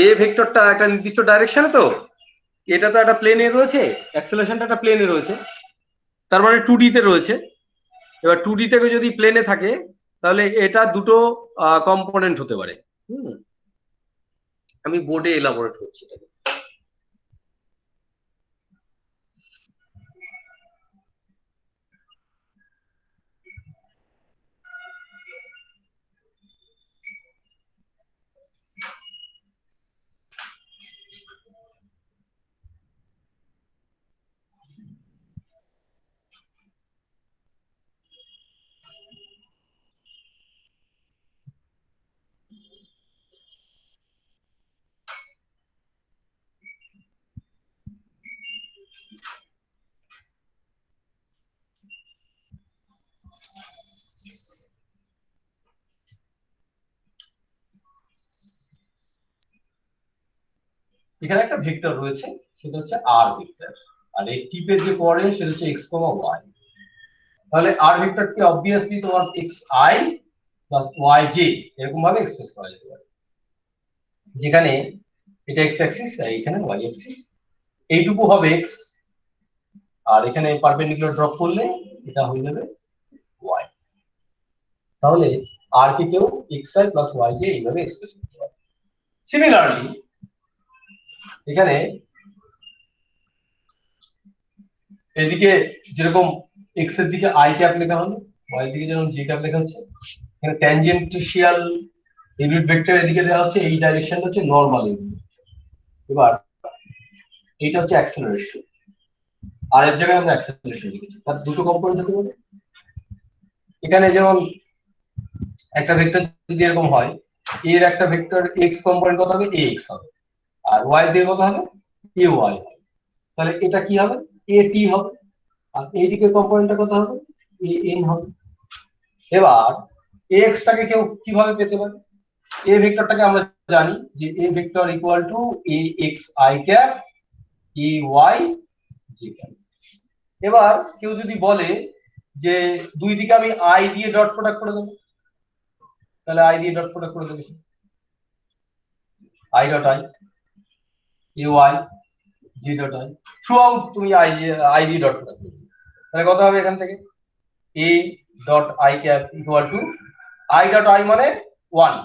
এ ভেক্টরটা একটা নির্দিষ্ট ডাইরেকশনে, তো এটা তো একটা প্লেনে রয়েছে, অ্যাক্সেলারেশনটা একটা প্লেনে রয়েছে, তার মানে 2D তে রয়েছে। এবার 2D থেকে যদি প্লেনে থাকে তাহলে এটা দুটো কম্পোনেন্ট হতে পারে। আমি বোর্ডে এলাবোরেট করছি এটাকে। এখানে একটা ভেক্টর রয়েছে, সেটা হচ্ছে আর ভেক্টর, আর এই টিপের যে কোঅর্ডিনেট সেটা হচ্ছে এক্স কমা ওয়াই। তাহলে আর ভেক্টরকে অবভিয়াসলি তোমার X I plus Y J এরকম ভাবে এক্সপ্রেস করা যেতে পারে, যেখানে এটা এক্স অ্যাক্সিস আর এখানে ওয়াই অ্যাক্সিস। এইটুকু হবে এক্স, আর এখানে পারপেন্ডিকুলার ড্রপ করলে এটা হয়ে যাবে ওয়াই। তাহলে আর কে কেউ X I plus Y J এইভাবে এক্সপ্রেস করতে পারে। সিমিলারলি এখানে এদিকে যেরকম এক্স এর দিকে আই ক্যাপ লেখা হলো, ওয়াই এর দিকে যেমন জি ক্যাপ লেখা হচ্ছে, এখানে ট্যানজেন্টিয়াল ইউনিট ভেক্টর এদিকে দেওয়া হচ্ছে, এই ডাইরেকশনটা হচ্ছে নরমাল ইউনিট। এবার এইটা হচ্ছে অ্যাক্সেলারেশন, আর এর জায়গায় আমরা অ্যাক্সেলারেশন লিখেছি, তার দুটো কম্পোনেন্ট হতে পারে। এখানে যেমন একটা ভেক্টর যদি এরকম হয়, এর একটা ভেক্টর এক্স কম্পোনেন্ট কত হবে, এ এক্স হবে, আর ওয়াই দিয়ে কত হবে, এ ওয়াই হবে। তাহলে এটা কি হবে, এ টি হবে, আর এইদিকে কম্পোনেন্টটা কত হবে, এ এন হবে। এবার এক্স টাকে কেউ কিভাবে পেতে পারে, এ ভেক্টরটাকে আমরা জানি যে A vector equal to A X I cap A Y J cap. এবার কেউ যদি বলে যে দুই দিকে আমি আই দিয়ে ডট প্রোডাক্ট করে দেবো, তাহলে আই দিয়ে ডট প্রোডাক্ট করে দেবে, I dot I A Y J dot I throughout তুমি আই দিয়ে ডট প্রোডাক্ট করবে, তাহলে কত হবে এখান থেকে, A dot I cap equal to I dot I মানে 1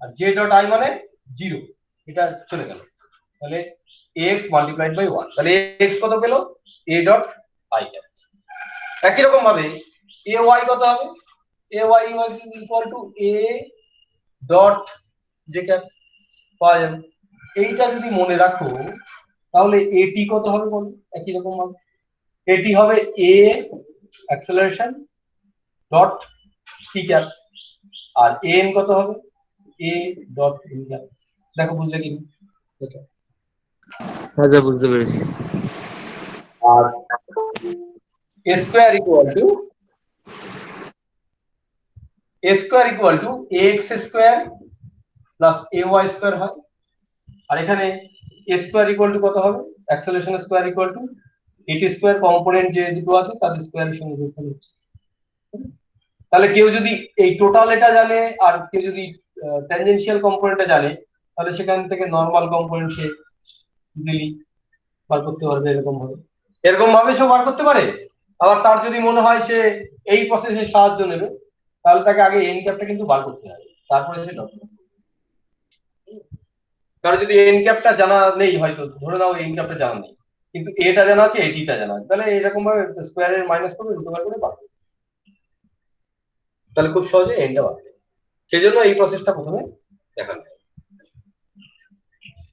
আর জে ডট আই মানে 0, এটা চলে গেল। তাহলে এক্স মাল্টিপ্লাইড বাই 1, তাহলে এক্স কত পেলো, এ ডট আই ক্যাপ। একই রকম ভাবে এ ওয়াই কত হবে, A Y equal to A dot J cap পাওয়া যাবে। এইটা যদি মনে রাখো তাহলে এটি কত হবে বলো, একই রকম ভাবে এটি হবে এ অ্যাক্সেলারেশন ডট টি ক্যাপ, আর এন কত হবে, এ ডট এন ক্যাপ। দেখো বুঝলে কি এটা। হ্যাঁ স্যার, বুঝতে পেরেছি। আর A square equal to A X square plus A Y square হয়, আর এখানে এ স্কোয়ার ইকুয়াল টু কত হবে, acceleration square equal to AT square component যে দুটো আছে তাদের স্কোয়ারের সঙ্গে যোগ করে হচ্ছে। তাহলে কেউ যদি এই টোটাল এটা জানে আর কেউ যদি ট্যানজেনশিয়াল কম্পোনেন্টটা জানে, তাহলে সেখান থেকে নরমাল কম্পোনেন্ট সে ইজিলি বার করতে পারবে। এরকম ভাবে সে বার করতে পারে। আবার তার যদি মনে হয় সে এই প্রসেসের সাহায্য নেবে, তাহলে তাকে আগে এন ক্যাপটা কিন্তু বার করতে হবে, তারপরে সে ডট। কারণ যদি এন ক্যাপটা জানা নেই, হয়তো ধরে নাও এন ক্যাপটা জানা নেই, কিন্তু এটা জানা আছে এটিটা জানা আছে, তাহলে এরকম ভাবে স্কোয়ারের মাইনাস করবে, দুটো বার করে বার করবে, তাহলে খুব সহজে এনটা বার করবে। সেই জন্য এই প্রসেসটা প্রথমে দেখানো হয়।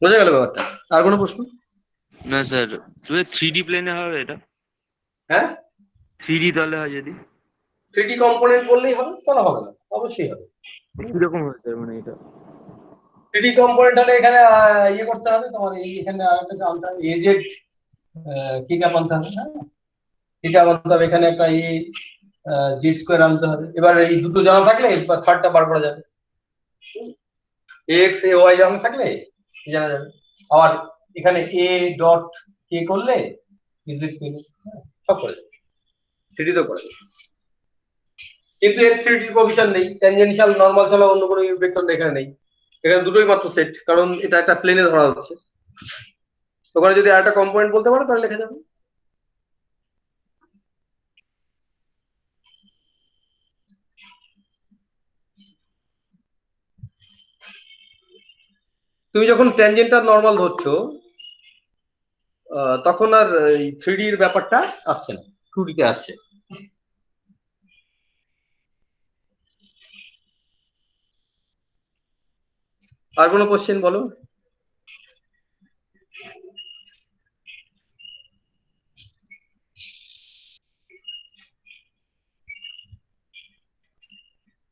বোঝা গেল ব্যাপারটা? আর কোনো প্রশ্ন? না স্যার, 3D প্লেনে হবে এটা? হ্যাঁ, 3D তাহলে হয় যদি? 3D কম্পোনেন্ট বললেই হবে, তাহলে হবে না, অবশ্যই হবে। কিরকম হবে স্যার, মানে এটা? 3D কম্পোনেন্ট হলে এখানে ইয়ে করতে হবে তোমার, এই এখানে আরেকটা আনতে হবে এজেড কি ক্যাপ আনতে হবে, হ্যাঁ ঠিক আনতে হবে, এখানে একটা জি স্কোয়ার আনতে হবে। এবার এই দুটো জানা থাকলে থার্ডটা বার করা যাবে, এক্স এ ওয়াই জানা থাকলে জানা যাবে। আবার এখানে এ ডট কে করলে ইজিট পেলে সব করে যাবে, 3D তো করে যাবে। কিন্তু এর 3D প্রভিশন নেই, ট্যানজেনশিয়াল নরমাল ছাড়া অন্য কোনো ভেক্টর এখানে নেই, এখানে দুটোই মাত্র সেট, কারণ এটা একটা প্লেনে ধরা হচ্ছে। ওখানে যদি আরেকটা কম্পোনেন্ট বলতে পারো তাহলে লেখা যাবে। তুমি যখন ট্যানজেন্ট আর নরমাল ধরছো তখন আর এই 3D এর ব্যাপারটা আসছে না, 2D তে আসছে। আর কোনো কোশ্চেন বলো?